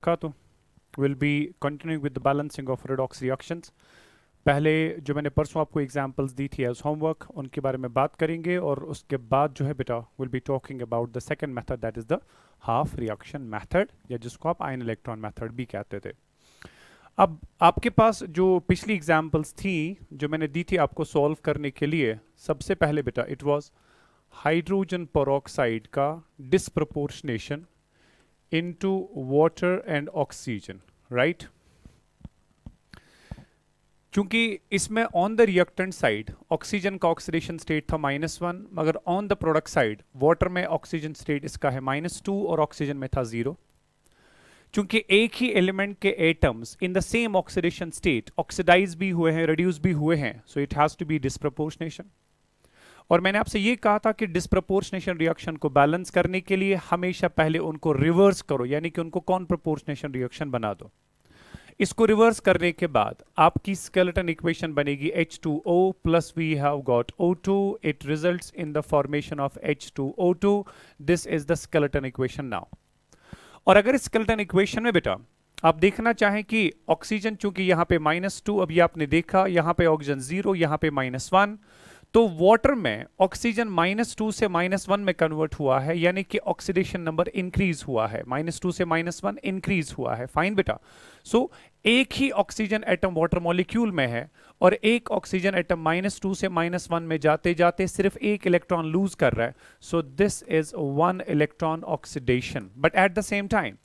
तो will be continuing with the balancing of redox reactions. पहले जो मैंने परसों आपको एग्जांपल्स दी थी एज होमवर्क, उनके बारे में बात करेंगे और उसके बाद जो है बेटा will be talking about the second method, that is the half reaction method, या जिसको आप आयन इलेक्ट्रॉन मेथड भी कहते थे। अब आपके पास जो पिछली एग्जांपल्स थी जो मैंने दी थी आपको सॉल्व करने के लिए, सबसे पहले बेटा इट वाज हाइड्रोजन पेरोक्साइड का disproportionation into water and oxygen, right? चूंकि इसमें on the reactant side oxygen का ऑक्सीडेशन स्टेट था -1, मगर on the product side water में ऑक्सीजन स्टेट इसका है -2 और ऑक्सीजन में था 0। चूंकि एक ही एलिमेंट के atoms in the same oxidation state oxidise भी हुए हैं, रिड्यूस भी हुए हैं, so it has to be disproportionation. और मैंने आपसे ये कहा था कि डिस्प्रपोर्शनेशन रिएक्शन को बैलेंस करने के लिए हमेशा पहले उनको रिवर्स करो, यानी कि उनको कॉन्प्रपोर्शनेशन रिएक्शन बना दो। इसको रिवर्स करने के बाद आपकी स्केलेटन इक्वेशन बनेगी H2O plus we have got O2, it results in the formation of H2O2, this is the skeleton equation now. और अगर स्केलेटन इक्वेशन में बेटा आप देखना चाहें कि ऑक्सीजन चूंकि यहां पे -2, अभी आपने देखा यहां पे ऑक्सीजन 0, यहां पे -1, तो वाटर में ऑक्सीजन -2 से -1 में कन्वर्ट हुआ है, यानी कि ऑक्सीडेशन नंबर इंक्रीज हुआ है, -2 से -1 इंक्रीज हुआ है। फाइन बेटा। सो एक ही ऑक्सीजन एटम वाटर मॉलिक्यूल में है और एक ऑक्सीजन एटम -2 से -1 में जाते जाते सिर्फ एक इलेक्ट्रॉन लूज कर रहा है, so this is 1 electron oxidation. But at the same time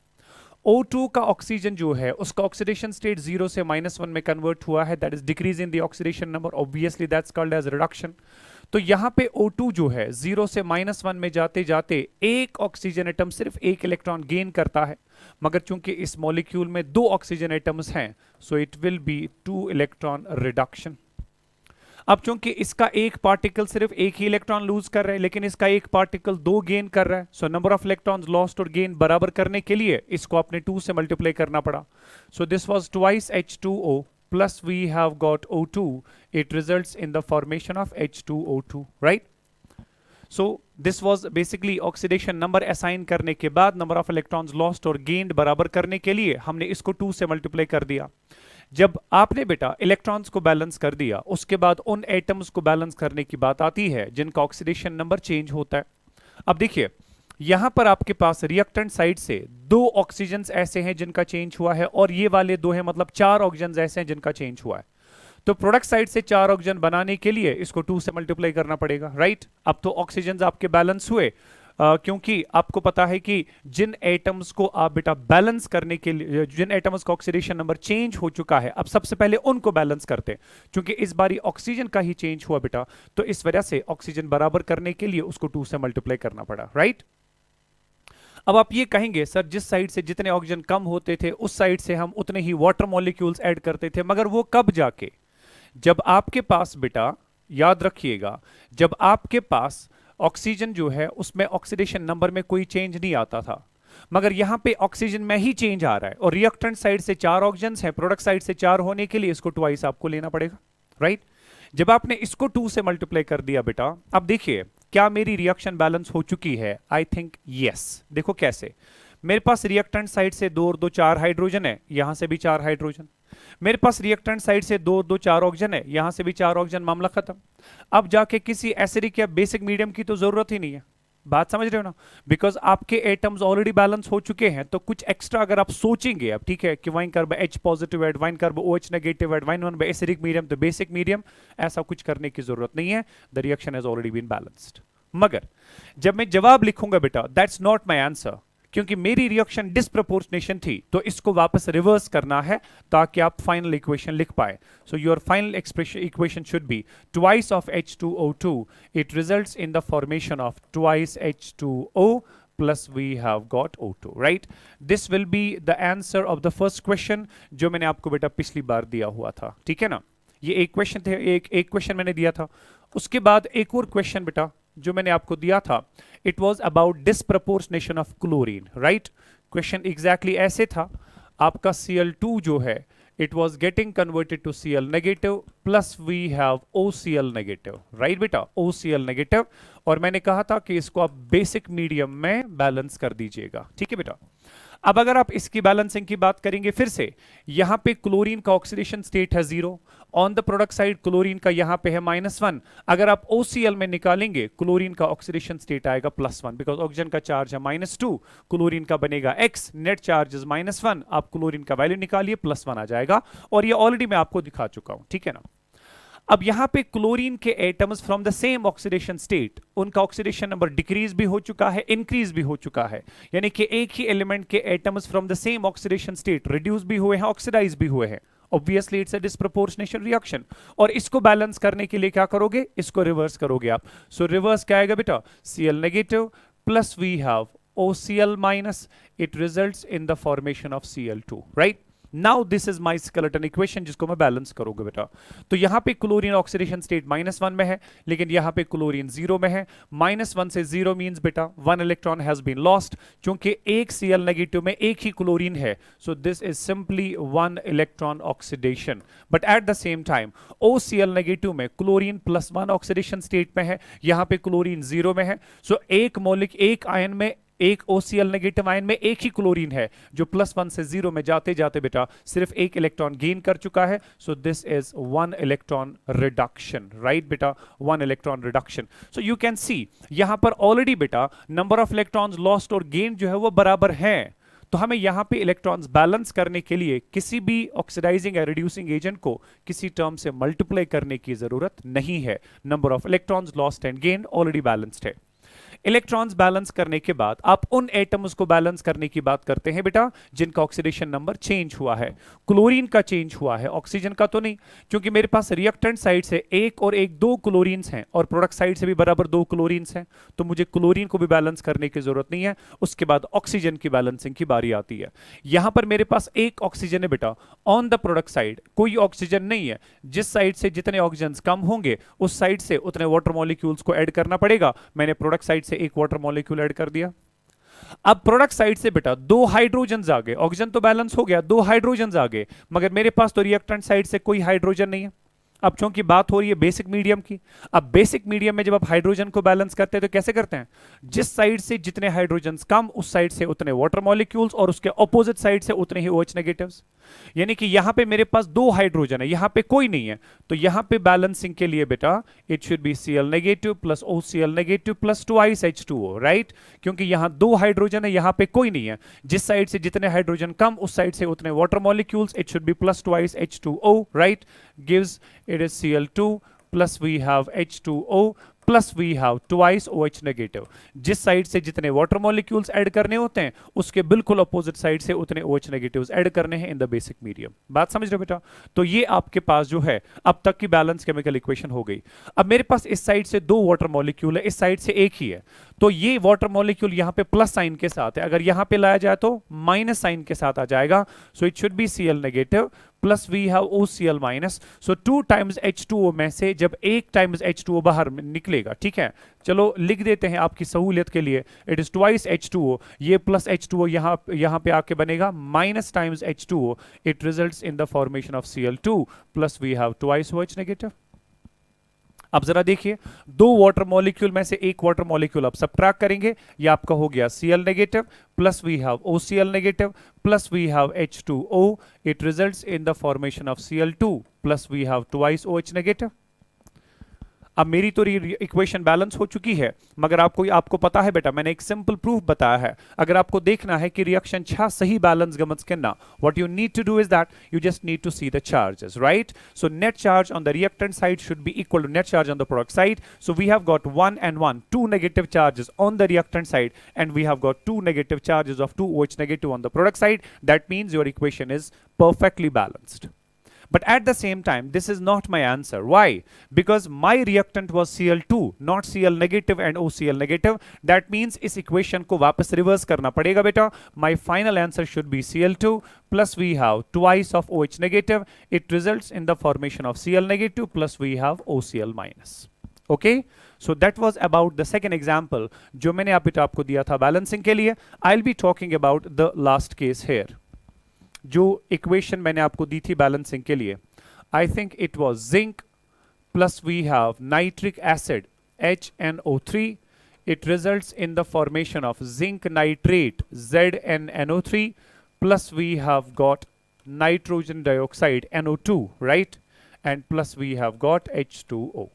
O2 का ऑक्सीजन जो है उसका ऑक्सीडेशन स्टेट 0 से -1 में कन्वर्ट हुआ है, that is decrease in the oxidation number, obviously that's called as reduction. तो यहां पे O2 जो है 0 से -1 में जाते जाते एक ऑक्सीजन एटम सिर्फ एक इलेक्ट्रॉन गेन करता है, मगर चूंकि इस मॉलिक्यूल में 2 ऑक्सीजन एटम्स हैं, so it will be 2 electron reduction. अब चूंकि इसका एक पार्टिकल सिर्फ एक ही इलेक्ट्रॉन लूज कर रहा है, लेकिन इसका एक पार्टिकल 2 गेन कर रहा है, so number of electrons lost और गेन बराबर करने के लिए इसको आपने 2 से मल्टीप्लाई करना पड़ा। So this was twice H2O plus we have got O2, it results in the formation of H2O2, right? So this was basically oxidation number assign करने के बाद number of electrons lost और gained बराबर करने के लिए हमने इसको 2 से मल्टीप्लाई कर दिया। जब आपने बेटा इलेक्ट्रॉन्स को बैलेंस कर दिया, उसके बाद उन एटम्स को बैलेंस करने की बात आती है जिनका ऑक्सीडेशन नंबर चेंज होता है। अब देखिए यहां पर आपके पास रिएक्टेंट साइड से 2 ऑक्सीजन ऐसे हैं जिनका चेंज हुआ है, और ये वाले 2 हैं, मतलब 4 ऑक्सीजन ऐसे हैं जिनका चेंज हुआ है। तो प्रोडक्ट साइड से 4 ऑक्सीजन बनाने के लिए इसको 2 से मल्टीप्लाई करना पड़ेगा, राइट? अब तो ऑक्सीजन आपके बैलेंस हुए, क्योंकि आपको पता है कि जिन एटम्स को आप बेटा बैलेंस करने के लिए, जिन एटम्स का ऑक्सीडेशन नंबर चेंज हो चुका है, अब सबसे पहले उनको बैलेंस करते हैं। क्योंकि इस बारी ऑक्सीजन का ही चेंज हुआ बेटा, तो इस वजह से ऑक्सीजन बराबर करने के लिए उसको 2 से मल्टीप्लाई करना पड़ा, राइट? अब आप ये कहेंगे सर जिस साइड से जितने ऑक्सीजन कम होते थे उस साइड से हम उतने ही वाटर मॉलिक्यूल्स ऐड करते थे, मगर वो कब जाके, जब आपके पास बेटा याद रखिएगा, जब आपके पास ऑक्सीजन जो है उसमें ऑक्सीडेशन नंबर में कोई चेंज नहीं आता था, मगर यहां पे ऑक्सीजन में ही चेंज आ रहा है, और रिएक्टेंट साइड से 4 ऑक्सीजन हैं, प्रोडक्ट साइड से 4 होने के लिए इसको ट्वाइस आपको लेना पड़ेगा, राइट? जब आपने इसको 2 से मल्टीप्लाई कर दिया बेटा, अब देखिए क्या मेरी रिएक्शन बैलेंस हो चुकी है? I think yes. देखो कैसे, मेरे पास रिएक्टेंट साइड से 2 और 2 4 हाइड्रोजन है, यहां से भी 4 हाइड्रोजन। मेरे पास रिएक्टेंट साइड से 2 2 4 ऑक्सीजन है, यहां से भी 4 ऑक्सीजन, मामला खत्म। अब जाके किसी एसिडिक या बेसिक मीडियम की तो जरूरत ही नहीं है। बात समझ रहे हो ना? बिकॉज आपके एटम्स ऑलरेडी बैलेंस हो चुके हैं, तो कुछ एक्स्ट्रा अगर आप सोचेंगे, अब ठीक है कि वाइन कार्ब H पॉजिटिव ऐड, वाइन कार्ब OH नेगेटिव ऐड, वाइन वन एसिडिक मीडियम तो बेसिक मीडियम, ऐसा कुछ करने की जरूरत नहीं है। The reaction has already been balanced. मगर जब मैं जवाब लिखूंगा बेटा, दैट्स नॉट माई आंसर, क्योंकि मेरी रिएक्शन डिस्प्रपोर्शनेशन थी, तो इसको वापस रिवर्स करना है ताकि आप फाइनल इक्वेशन लिख पाए। So your final expression equation should be twice of H2O2, it results in the formation of twice H2O plus we have got O2, right? This will be the answer of the first question जो मैंने आपको बेटा पिछली बार दिया हुआ था, ठीक है ना? ये एक क्वेश्चन थे, एक क्वेश्चन मैंने दिया था। उसके बाद एक और क्वेश्चन बेटा जो मैंने आपको दिया था, it was about disproportionation of chlorine, right? Question exactly ऐसे था, आपका Cl2 जो है it was getting converted to Cl negative plus we have OCl negative, right बेटा? OCl नेगेटिव, और मैंने कहा था कि इसको आप बेसिक मीडियम में बैलेंस कर दीजिएगा, ठीक है बेटा? अब अगर आप इसकी बैलेंसिंग की बात करेंगे फिर से, यहां पे क्लोरीन का ऑक्सीडेशन स्टेट है 0, on the product side chlorine का यहां पे है -1। अगर आप OCl में निकालेंगे क्लोरीन का ऑक्सीडेशन स्टेट आएगा +1, बिकॉज ऑक्सीजन का चार्ज है -2, क्लोरीन का बनेगा x, नेट चार्ज इज -1, आप क्लोरीन का वैल्यू निकालिए +1 आ जाएगा, और ये ऑलरेडी मैं आपको दिखा चुका हूं, ठीक है ना। अब यहां पे क्लोरीन के atoms from the same oxidation state, उनका ऑक्सीडेशन नंबर डिक्रीज भी हो चुका है, इंक्रीज भी हो चुका है, यानी कि एक ही एलिमेंट के atoms from the same oxidation state reduce भी हुए हैं, ऑक्सीडाइज भी हुए हैं। Obviously it's a disproportionation reaction, और इसको बैलेंस करने के लिए क्या करोगे, इसको रिवर्स करोगे आप। सो रिवर्स क्या आएगा बेटा, Cl negative plus we have OCl minus, it results in the formation of Cl2, right. Now this is my skeleton equation, जिसको मैं बैलेंस करूंगा बेटा। तो यहां पे क्लोरीन ऑक्सीडेशन स्टेट -1 में है, लेकिन यहां पे क्लोरीन 0 में है। -1 से 0 मींस बेटा 1 इलेक्ट्रॉन हैज बीन लॉस्ट, क्योंकि एक Cl नेगेटिव में एक ही क्लोरीन है, so this is simply 1 electron oxidation. But at the same time OCl negative में क्लोरीन +1 ऑक्सीडेशन स्टेट में है, यहां पे क्लोरीन 0 में है, सो एक मॉलिक, एक आयन में, एक OCl नेगेटिव आयन में एक ही क्लोरीन है, जो +1 से 0 में जाते जाते बेटा सिर्फ एक इलेक्ट्रॉन गेन कर चुका है। So this is 1 electron reduction, right बेटा, 1 electron reduction. So you can see यहां पर ऑलरेडी बेटा नंबर ऑफ इलेक्ट्रॉन्स लॉस्ट और गेन जो है वो बराबर है। तो हमें यहां पे इलेक्ट्रॉन्स बैलेंस करने के लिए किसी भी ऑक्सीडाइजिंग या रिड्यूसिंग एजेंट को किसी टर्म से मल्टीप्लाई करने की जरूरत नहीं है। Number of electrons lost and gain already balanced है। इलेक्ट्रॉन्स बैलेंस करने के बाद आप उन एटम्स को बैलेंस करने की बात करते हैं बेटा जिनका ऑक्सीडेशन नंबर चेंज हुआ है। क्लोरीन का चेंज हुआ है, ऑक्सीजन का तो नहीं, क्योंकि मेरे पास रिएक्टेंट साइड से एक और एक 2 क्लोरीन्स हैं और प्रोडक्ट साइड से भी बराबर 2 क्लोरीन्स हैं, तो मुझे क्लोरीन को भी बैलेंस करने की जरूरत नहीं है। उसके बाद ऑक्सीजन की बैलेंसिंग की बारी आती है। यहां पर मेरे पास एक ऑक्सीजन है बेटा, ऑन द प्रोडक्ट साइड कोई ऑक्सीजन नहीं है। जिस साइड से जितने ऑक्सीजन कम होंगे उस साइड से उतने वाटर मॉलिक्यूल्स को ऐड करना पड़ेगा। मैंने प्रोडक्ट साइड से एक वाटर मॉलिक्यूल ऐड कर दिया। अब प्रोडक्ट साइड से बेटा 2 हाइड्रोजन आ गए, ऑक्सीजन तो बैलेंस हो गया, 2 हाइड्रोजन आ गए, मगर मेरे पास तो रिएक्टेंट साइड से कोई हाइड्रोजन नहीं है। अब चूंकि बात हो रही है बेसिक मीडियम की, अब बेसिक मीडियम में जब आप हाइड्रोजन को बैलेंस करते हैं तो कैसे करते हैं, जिस साइड से जितने हाइड्रोजन कम उस साइड से उतने वाटर मॉलिक्यूल्स और उसके ऑपोजिट साइड से उतने ही OH नेगेटिव्स। यानी कि यहां पे मेरे पास 2 हाइड्रोजन है, यहां पे कोई नहीं है, तो यहां पे बैलेंसिंग के लिए बेटा it should be Cl negative plus OCl negative plus 2 H2O, right, क्योंकि यहां 2 हाइड्रोजन है, यहां पे कोई नहीं है। जिस साइड से जितने हाइड्रोजन कम उस साइड से उतने water molecules, it should be plus 2 H2O, right, gives it is Cl2 plus we have H2O plus we have twice OH negative. जिस साइड से जितने वाटर मॉलिक्यूल्स ऐड करने होते हैं उसके बिल्कुल अपोजिट साइड से उतने OH नेगेटिव्स ऐड करने हैं इन द बेसिक मीडियम। बात समझ रहे हो बेटा? तो ये आपके पास जो है अब तक की बैलेंस केमिकल इक्वेशन हो गई। अब मेरे पास इस साइड से 2 वाटर मॉलिक्यूल है, इस साइड से एक ही है, तो ये वाटर मॉलिक्यूल यहां पे प्लस साइन के साथ है, अगर यहां पे लाया जाए तो माइनस साइन के साथ आ जाएगा। So it should be Cl negative plus we have OCl minus. So 2 times H2O में से जब 1 टाइम्स H2O बाहर निकलेगा, ठीक है, चलो लिख देते हैं आपकी सहूलियत के लिए, इट इज ट्वाइस H2O, ये प्लस H2O यहां पे आके बनेगा minus times H2O, it results in the formation of Cl2 plus we have twice OH negative. अब जरा देखिए, 2 वाटर मॉलिक्यूल में से एक वाटर मॉलिक्यूल आप सबट्रैक्ट करेंगे, ये आपका हो गया Cl negative plus we have OCl negative plus we have H2O, it results in the formation of Cl2 plus we have twice OH negative. अब मेरी तो इक्वेशन बैलेंस हो चुकी है, मगर आपको पता है बेटा, मैंने एक सिंपल प्रूफ बताया है। अगर आपको देखना है कि रिएक्शन छा सही बैलेंस गमत करना, what you need to do is that you just need to see the charges, right? So net charge on the reactant side should be equal to net charge on the product side. So we have got 1 and 1, 2 negative charges on the reactant side, and we have got 2 negative charges of 2 OH negative on the product side. That means your equation is perfectly balanced. But at the same time, this is not my answer. Why? Because my reactant was Cl2, not Cl negative and OCl negative. That means इस equation को वापस reverse करना पड़ेगा बेटा. My final answer should be Cl2 plus we have twice of OH negative. It results in the formation of Cl negative plus we have OCl minus. Okay? So that was about the second example जो मैंने आपको दिया था balancing के लिए. I'll be talking about the last case here. जो equation मैंने आपको दी थी बैलेंसिंग के लिए, I think it was zinc plus we have nitric acid HNO3, it results in the formation of zinc nitrate ZnNO3 plus we have got nitrogen dioxide NO2, right? And plus we have got H2O.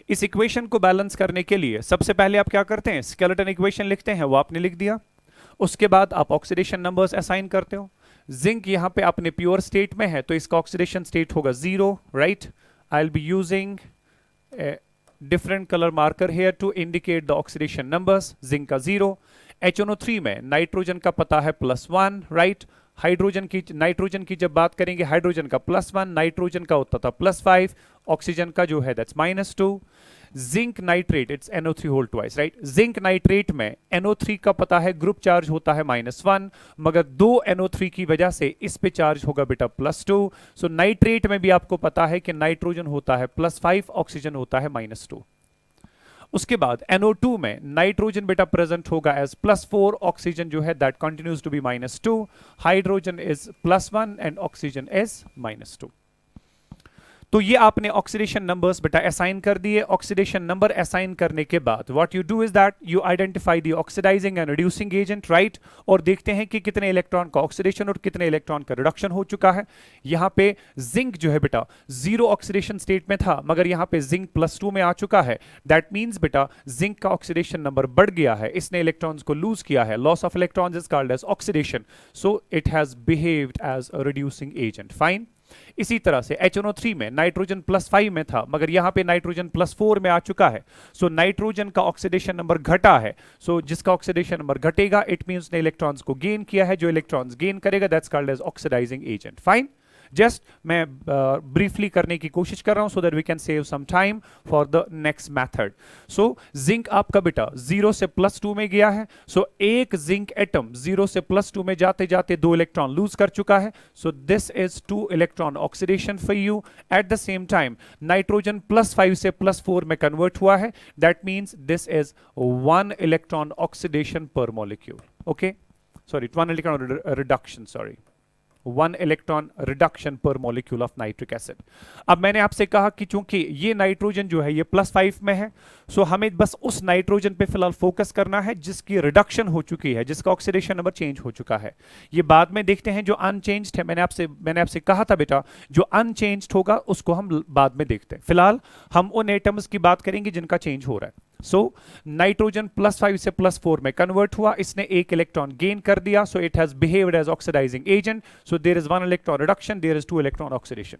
इस equation को balance करने के लिए सबसे पहले आप क्या करते हैं, स्केलेटन इक्वेशन लिखते हैं, वो आपने लिख दिया। उसके बाद आप ऑक्सीडेशन नंबर्स असाइन करते हो। जिंक यहां पे अपने प्योर स्टेट में है तो इसका ऑक्सीडेशन स्टेट होगा 0, right? I will be using different color marker here to indicate the oxidation numbers. Zinc का 0, HNO3 में नाइट्रोजन का पता है +1, राइट? नाइट्रोजन की जब बात करेंगे, हाइड्रोजन का +1, नाइट्रोजन का होता था +5, ऑक्सीजन का जो है that's -2। Zinc nitrate it's NO3 whole twice, right? Zinc nitrate में NO3 का पता है ग्रुप चार्ज होता है -1, मगर 2 NO3 की वजह से इस पे चार्ज होगा बेटा +2। सो नाइट्रेट में भी आपको पता है कि नाइट्रोजन होता है +5, ऑक्सीजन होता है -2। उसके बाद NO2 में नाइट्रोजन बेटा प्रेजेंट होगा एज +4, ऑक्सीजन जो है that continues to be -2, hydrogen is +1 and oxygen is -2। तो ये आपने ऑक्सीडेशन नंबर्स बेटा असाइन कर दिए। ऑक्सीडेशन नंबर असाइन करने के बाद what you do is that you identify the oxidising and reducing agent, right? और देखते हैं कि कितने इलेक्ट्रॉन का ऑक्सीडेशन और कितने इलेक्ट्रॉन का रिडक्शन हो चुका है। यहां पे जिंक जो है बेटा 0 ऑक्सीडेशन स्टेट में था, मगर यहां पे जिंक +2 में आ चुका है। दैट मीन्स बेटा जिंक का ऑक्सीडेशन नंबर बढ़ गया है, इसने इलेक्ट्रॉन्स को लूज किया है। Loss of electrons is called as oxidation, so it has behaved as a reducing agent. Fine. इसी तरह से HNO3 में नाइट्रोजन +5 में था, मगर यहां पे नाइट्रोजन +4 में आ चुका है। सो नाइट्रोजन का ऑक्सीडेशन नंबर घटा है। सो जिसका ऑक्सीडेशन नंबर घटेगा इट मींस ने इलेक्ट्रॉन्स को गेन किया है। जो इलेक्ट्रॉन्स गेन करेगा that's called as oxidising agent. Fine. Just मैं ब्रीफली करने की कोशिश कर रहा हूं so that we can save some time for the next method. So zinc आपका बेटा 0 से +2 में गया है। सो एक जिंक एटम 0 से +2 में जाते जाते 2 इलेक्ट्रॉन लूज कर चुका है। So this is 2 electron oxidation for you. At the same time nitrogen +5 से +4 में कन्वर्ट हुआ है। That means this is 1 electron oxidation per molecule. Okay, sorry 1 electron reduction, sorry 1 electron reduction per molecule of nitric acid. अब मैंने आपसे कहा कि चूंकि ये नाइट्रोजन जो है ये +5 में है, सो हमें बस उस नाइट्रोजन पे फिलहाल फोकस करना है जिसकी रिडक्शन हो चुकी है, जिसका ऑक्सीडेशन नंबर चेंज हो चुका है। ये बाद में देखते हैं। जो अनचेंज्ड है, मैंने आपसे कहा था बेटा जो अनचेंज्ड होगा उसको हम बाद में देखते हैं। फिलहाल हम उन एटम्स की बात करेंगे जिनका चेंज हो रहा है। सो नाइट्रोजन +5 से +4 में कन्वर्ट हुआ, इसने एक इलेक्ट्रॉन गेन कर दिया। So it has behaved as oxidising agent. So there is 1 electron reduction, there is 2 electron oxidation.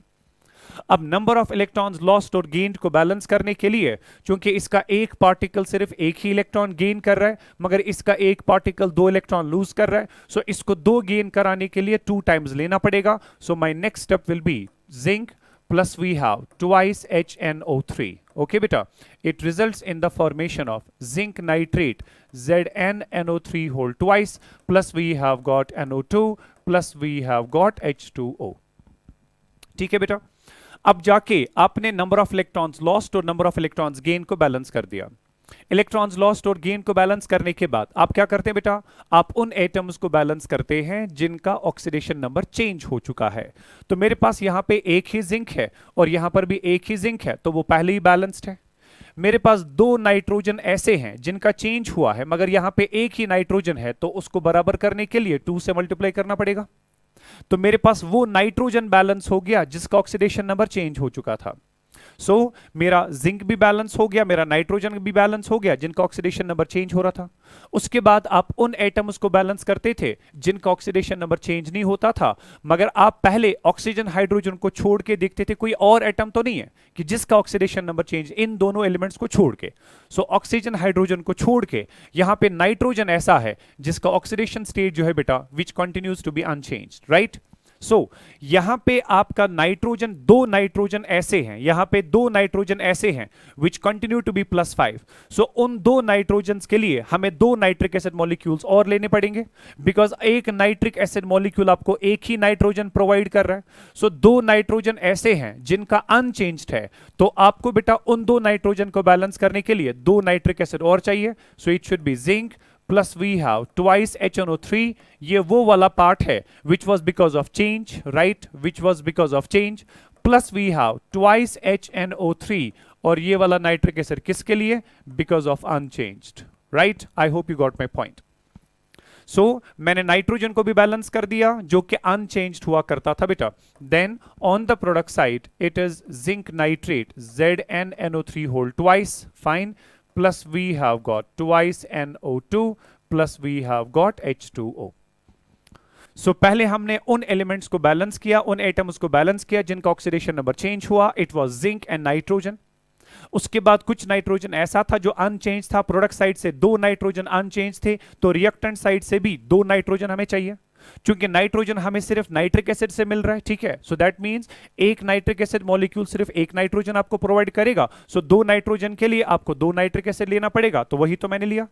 अब नंबर ऑफ इलेक्ट्रॉन्स लॉस्ट और गेन्ड को बैलेंस करने के लिए, चूंकि इसका एक पार्टिकल सिर्फ एक ही इलेक्ट्रॉन गेन कर रहा है, मगर इसका एक पार्टिकल 2 इलेक्ट्रॉन लूज कर रहा है, सो इसको 2 गेन कराने के लिए 2 टाइम्स लेना पड़ेगा। So my next step will be zinc plus we have twice HNO3. Okay beta, it results in the formation of zinc nitrate ZnNO3 whole twice, plus we have got NO2 plus we have got H2O. ठीक है बेटा। अब जाके आपने number of electrons lost और number of electrons gain को balance कर दिया। इलेक्ट्रॉन्स लॉस्ट और गेन को बैलेंस करने के बाद आप क्या करते हैं बेटा, आप उन एटम्स को बैलेंस करते हैं जिनका ऑक्सीडेशन नंबर चेंज हो चुका है। तो मेरे पास यहां पे एक ही जिंक है और यहां पर भी एक ही जिंक है, तो वो पहले ही बैलेंस्ड है। मेरे पास 2 नाइट्रोजन ऐसे हैं जिनका चेंज हुआ है, मगर यहां पे एक ही नाइट्रोजन है, तो उसको बराबर करने के लिए 2 से मल्टीप्लाई करना पड़ेगा। तो मेरे पास वो नाइट्रोजन बैलेंस हो गया जिसका ऑक्सीडेशन नंबर चेंज हो चुका था। सो मेरा जिंक भी बैलेंस हो गया, मेरा नाइट्रोजन भी बैलेंस हो गया जिनका ऑक्सीडेशन नंबर चेंज हो रहा था। उसके बाद आप उन एटम्स को बैलेंस करते थे जिनका ऑक्सीडेशन नंबर चेंज नहीं होता था, मगर आप पहले ऑक्सीजन हाइड्रोजन को छोड़ के देखते थे कोई और एटम तो नहीं है कि जिसका ऑक्सीडेशन नंबर चेंज, इन दोनों एलिमेंट्स को छोड़ के। सो ऑक्सीजन हाइड्रोजन को छोड़ के यहां पे नाइट्रोजन ऐसा है जिसका ऑक्सीडेशन स्टेट जो है बेटा which continues to be unchanged, right? So यहां पे आपका नाइट्रोजन, 2 नाइट्रोजन ऐसे हैं, यहां पे 2 नाइट्रोजन ऐसे हैं विच कंटिन्यू टू बी +5। सो उन 2 नाइट्रोजन के लिए हमें 2 नाइट्रिक एसिड मॉलिक्यूल्स और लेने पड़ेंगे, बिकॉज एक नाइट्रिक एसिड मॉलिक्यूल आपको एक ही नाइट्रोजन प्रोवाइड कर रहा है। सो 2 नाइट्रोजन ऐसे हैं जिनका अनचेंज्ड है, तो आपको बेटा उन 2 नाइट्रोजन को बैलेंस करने के लिए 2 नाइट्रिक एसिड और चाहिए। सो it should B zinc plus we have twice HNO3. ये वो वाला पार्ट है which was because of change, right? Which was because of change. Plus we have twice HNO3 और ये वाला नाइट्रिक एसिड किसके लिए? Because of unchanged, right? I hope you got my point. So मैंने नाइट्रोजन को भी balance कर दिया जो कि अनचेंज्ड हुआ करता था बेटा। Then on the product side it is zinc nitrate ZnNO3 whole twice, fine, plus we have got twice NO2 plus we have got H2O। So पहले हमने उन एलिमेंट्स को बैलेंस किया, उन एटम्स को बैलेंस किया जिनका ऑक्सीडेशन नंबर चेंज हुआ, it was zinc and nitrogen. उसके बाद कुछ नाइट्रोजन ऐसा था जो अनचेंज था, प्रोडक्ट साइड से 2 नाइट्रोजन अनचेंज थे, तो रिएक्टेंट साइड से भी 2 नाइट्रोजन हमें चाहिए। क्योंकि नाइट्रोजन हमें सिर्फ नाइट्रिक एसिड से मिल रहा है, ठीक है? सो दैट मींस एक नाइट्रिक एसिड मॉलिक्यूल सिर्फ एक नाइट्रोजन आपको प्रोवाइड करेगा। सो 2 नाइट्रोजन के लिए आपको 2 नाइट्रिक एसिड लेना पड़ेगा, तो वही तो मैंने लिया।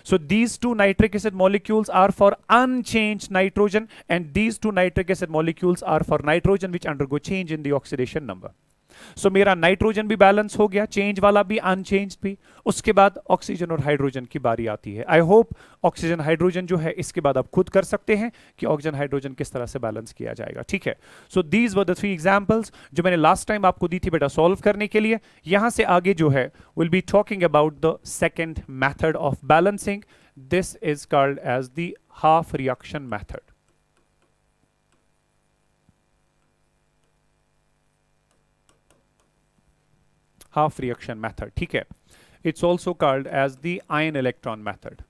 So these 2 nitric acid molecules are for unchanged nitrogen and these 2 nitric acid molecules are for nitrogen which undergo change in the oxidation number. So मेरा नाइट्रोजन भी बैलेंस हो गया, चेंज वाला भी अनचेंज भी। उसके बाद ऑक्सीजन और हाइड्रोजन की बारी आती है। आई होप ऑक्सीजन हाइड्रोजन जो है इसके बाद आप खुद कर सकते हैं कि ऑक्सीजन हाइड्रोजन किस तरह से बैलेंस किया जाएगा, ठीक है? So these were the 3 examples जो मैंने लास्ट टाइम आपको दी थी बेटा सॉल्व करने के लिए। यहां से आगे जो है will be talking about the second method of balancing. This is called as the half reaction method. Half reaction method, ठीक है? It's also called as the ion electron method.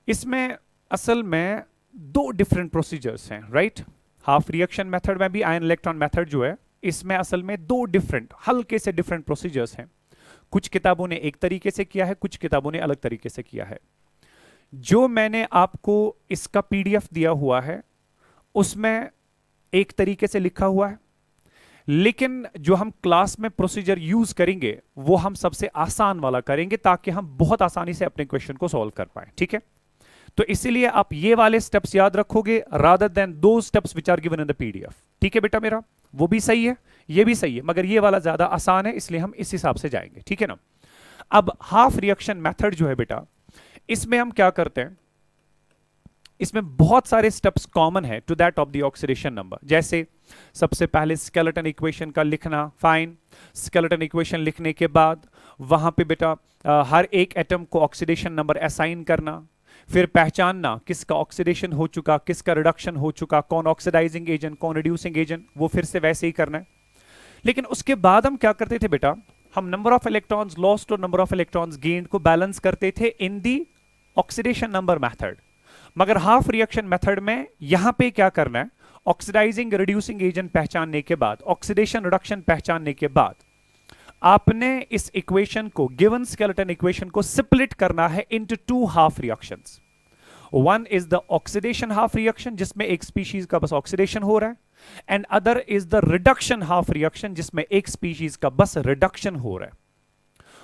इसमें असल में 2 डिफरेंट प्रोसीजर्स हैं, राइट? हाफ रिएक्शन मेथड में भी ion electron method जो है इसमें असल में 2 डिफरेंट, हल्के से डिफरेंट प्रोसीजर्स हैं। कुछ किताबों ने एक तरीके से किया है, कुछ किताबों ने अलग तरीके से किया है। जो मैंने आपको इसका PDF दिया हुआ है उसमें एक तरीके से लिखा हुआ है, लेकिन जो हम क्लास में प्रोसीजर यूज करेंगे वो हम सबसे आसान वाला करेंगे ताकि हम बहुत आसानी से अपने क्वेश्चन को सॉल्व कर पाए, ठीक है? तो इसीलिए आप ये वाले स्टेप्स याद रखोगे रादर देन दो steps which are given in the PDF, ठीक है बेटा? मेरा वो भी सही है, ये भी सही है, मगर ये वाला ज्यादा आसान है, इसलिए हम इस हिसाब से जाएंगे, ठीक है ना? अब हाफ रिएक्शन मेथड जो है बेटा, इसमें हम क्या करते हैं, इसमें बहुत सारे स्टेप्स कॉमन है to that of the oxidation number. जैसे सबसे पहले स्केलेटन इक्वेशन का लिखना, फाइन। स्केलेटन इक्वेशन लिखने के बाद वहां पे बेटा हर एक एटम को ऑक्सीडेशन नंबर असाइन करना, फिर पहचानना किसका ऑक्सीडेशन हो चुका, किसका रिडक्शन हो चुका, कौन ऑक्सीडाइजिंग एजेंट, कौन रिड्यूसिंग एजेंट, वो फिर से वैसे ही करना है। लेकिन उसके बाद हम क्या करते थे बेटा, हम नंबर ऑफ इलेक्ट्रॉन्स लॉस्ट और नंबर ऑफ इलेक्ट्रॉन्स गेन्ड को बैलेंस करते थे इन दी ऑक्सीडेशन नंबर मेथड। मगर हाफ रिएक्शन मेथड में यहां पे क्या करना है, ऑक्सीडाइजिंग रिड्यूसिंग एजेंट पहचानने के बाद, ऑक्सीडेशन रिडक्शन पहचानने के बाद आपने इस इक्वेशन को, गिवन स्केलेटन इक्वेशन को स्प्लिट करना है into 2 half reactions. One is the oxidation half reaction जिसमें एक स्पीशीज का बस ऑक्सीडेशन हो रहा है, and other is the reduction half reaction जिसमें एक स्पीशीज का बस रिडक्शन हो रहा है।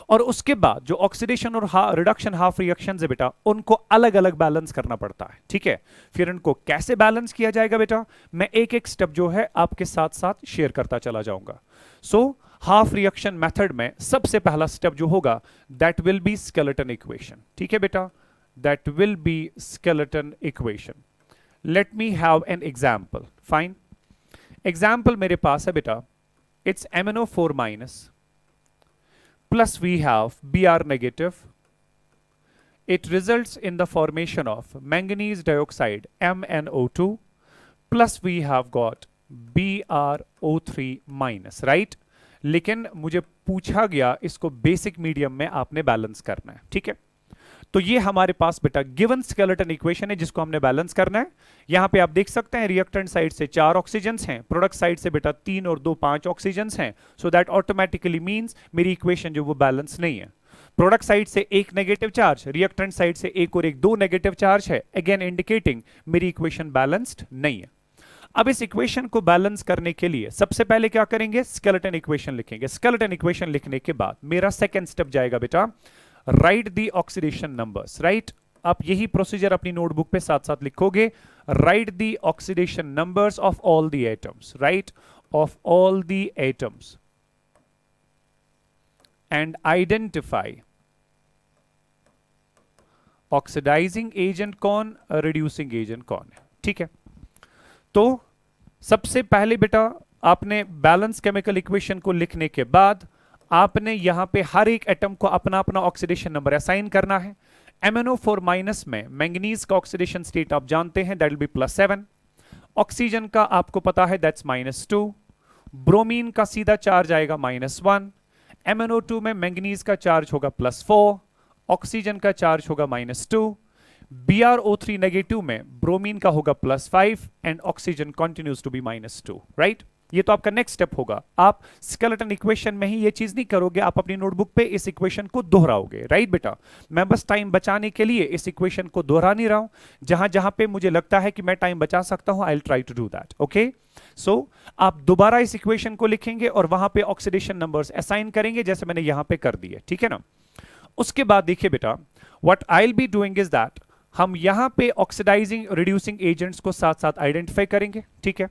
और उसके बाद जो ऑक्सीडेशन और रिडक्शन हाफ रिएक्शंस है बेटा, उनको अलग अलग बैलेंस करना पड़ता है, ठीक है? फिर इनको कैसे बैलेंस किया जाएगा बेटा, मैं एक एक स्टेप जो है आपके साथ साथ शेयर करता चला जाऊंगा। सो हाफ रिएक्शन मेथड में सबसे पहला स्टेप जो होगा that will be skeleton equation, ठीक है बेटा? That will be skeleton equation. Let me have an example, fine. Example मेरे पास है बेटा, it's MnO4 minus plus we have Br negative. It results in the formation of manganese dioxide MnO2 plus we have got BrO3 minus, right? लेकिन मुझे पूछा गया इसको basic medium में आपने बैलेंस करना है, ठीक है? तो ये हमारे पास बेटा गिवन स्केलेटन इक्वेशन है जिसको हमने बैलेंस करना है। यहां पे आप देख सकते हैं रिएक्टेंट साइड से 4 ऑक्सीजन्स हैं, प्रोडक्ट साइड से बेटा 3 और 2 5 ऑक्सीजन्स हैं। सो दैट ऑटोमेटिकली मींस मेरी इक्वेशन जो वो बैलेंस नहीं है। प्रोडक्ट साइड से एक नेगेटिव चार्ज, रिएक्टेंट साइड से एक और एक 2 नेगेटिव चार्ज है, अगेन इंडिकेटिंग मेरी इक्वेशन बैलेंस्ड नहीं है। अब इस इक्वेशन को बैलेंस करने के लिए सबसे पहले क्या करेंगे, स्केलेटन इक्वेशन लिखेंगे। स्केलेटन इक्वेशन लिखने के बाद मेरा सेकेंड स्टेप जाएगा बेटा, write the oxidation numbers, right? आप यही प्रोसीजर अपनी नोटबुक पे साथ साथ लिखोगे। Write the oxidation numbers of all the atoms, right? Of all the atoms and identify oxidising agent कौन, रिड्यूसिंग एजेंट कौन है, ठीक है? तो सबसे पहले बेटा आपने बैलेंस केमिकल इक्वेशन को लिखने के बाद आपने यहां पे हर एक एटम को अपना अपना ऑक्सीडेशन नंबर असाइन करना है। MnO4 माइनस में मैंगनीज का ऑक्सीडेशन स्टेट आप जानते हैं, दैट विल बी +7। ऑक्सीजन का आपको पता है दैट्स -2। ब्रोमीन का सीधा चार्ज आएगा -1। MnO2 में मैंगनीज का चार्ज होगा +4, ऑक्सीजन का चार्ज होगा -2। BrO3 नेगेटिव में ब्रोमीन का होगा +5 and oxygen continues to be -2, right. ये तो आपका नेक्स्ट स्टेप होगा। आप स्केलेटन इक्वेशन में ही ये चीज नहीं करोगे, आप अपनी नोटबुक पे इस इक्वेशन को दोहराओगे, राइट बेटा। मैं बस टाइम बचाने के लिए इस इक्वेशन को दोहरा नहीं रहा हूं, जहां जहां पे मुझे लगता है कि मैं टाइम बचा सकता हूं, I will try to do that, okay. So आप दोबारा इस इक्वेशन को लिखेंगे और वहां पे ऑक्सीडेशन नंबर्स असाइन करेंगे, जैसे मैंने यहां पे कर दिए, ठीक है ना। उसके बाद देखिए बेटा, what I will be doing is that हम यहां पे ऑक्सीडाइजिंग रिड्यूसिंग एजेंट्स को साथ साथ आइडेंटिफाई करेंगे, ठीक है।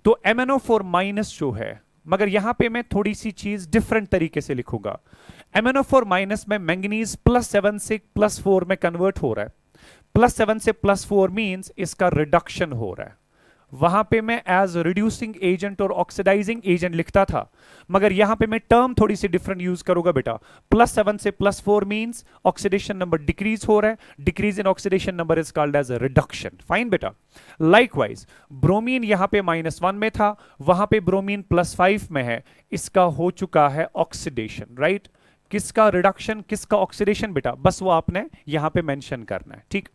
तो MnO4 माइनस जो है, मगर यहां पे मैं थोड़ी सी चीज डिफरेंट तरीके से लिखूंगा। MnO4 माइनस में मैंगनीज +7 से +4 में कन्वर्ट हो रहा है। +7 से +4 मींस इसका रिडक्शन हो रहा है। वहां पे मैं एज रिड्यूसिंग एजेंट और ऑक्सीडाइजिंग एजेंट लिखता था, मगर यहां पे मैं टर्म थोड़ी सी डिफरेंट यूज करूंगा बेटा। +7 से +4 मींस ऑक्सीडेशन नंबर डिक्रीज हो रहा है, decrease in oxidation number is called as a reduction, fine बेटा। लाइकवाइज ब्रोमीन यहां पे -1 में था, वहां पे ब्रोमीन +5 में है, इसका हो चुका है ऑक्सीडेशन, राइट। किसका रिडक्शन, किसका ऑक्सीडेशन बेटा, बस वो आपने यहां पे मेंशन करना है, ठीक।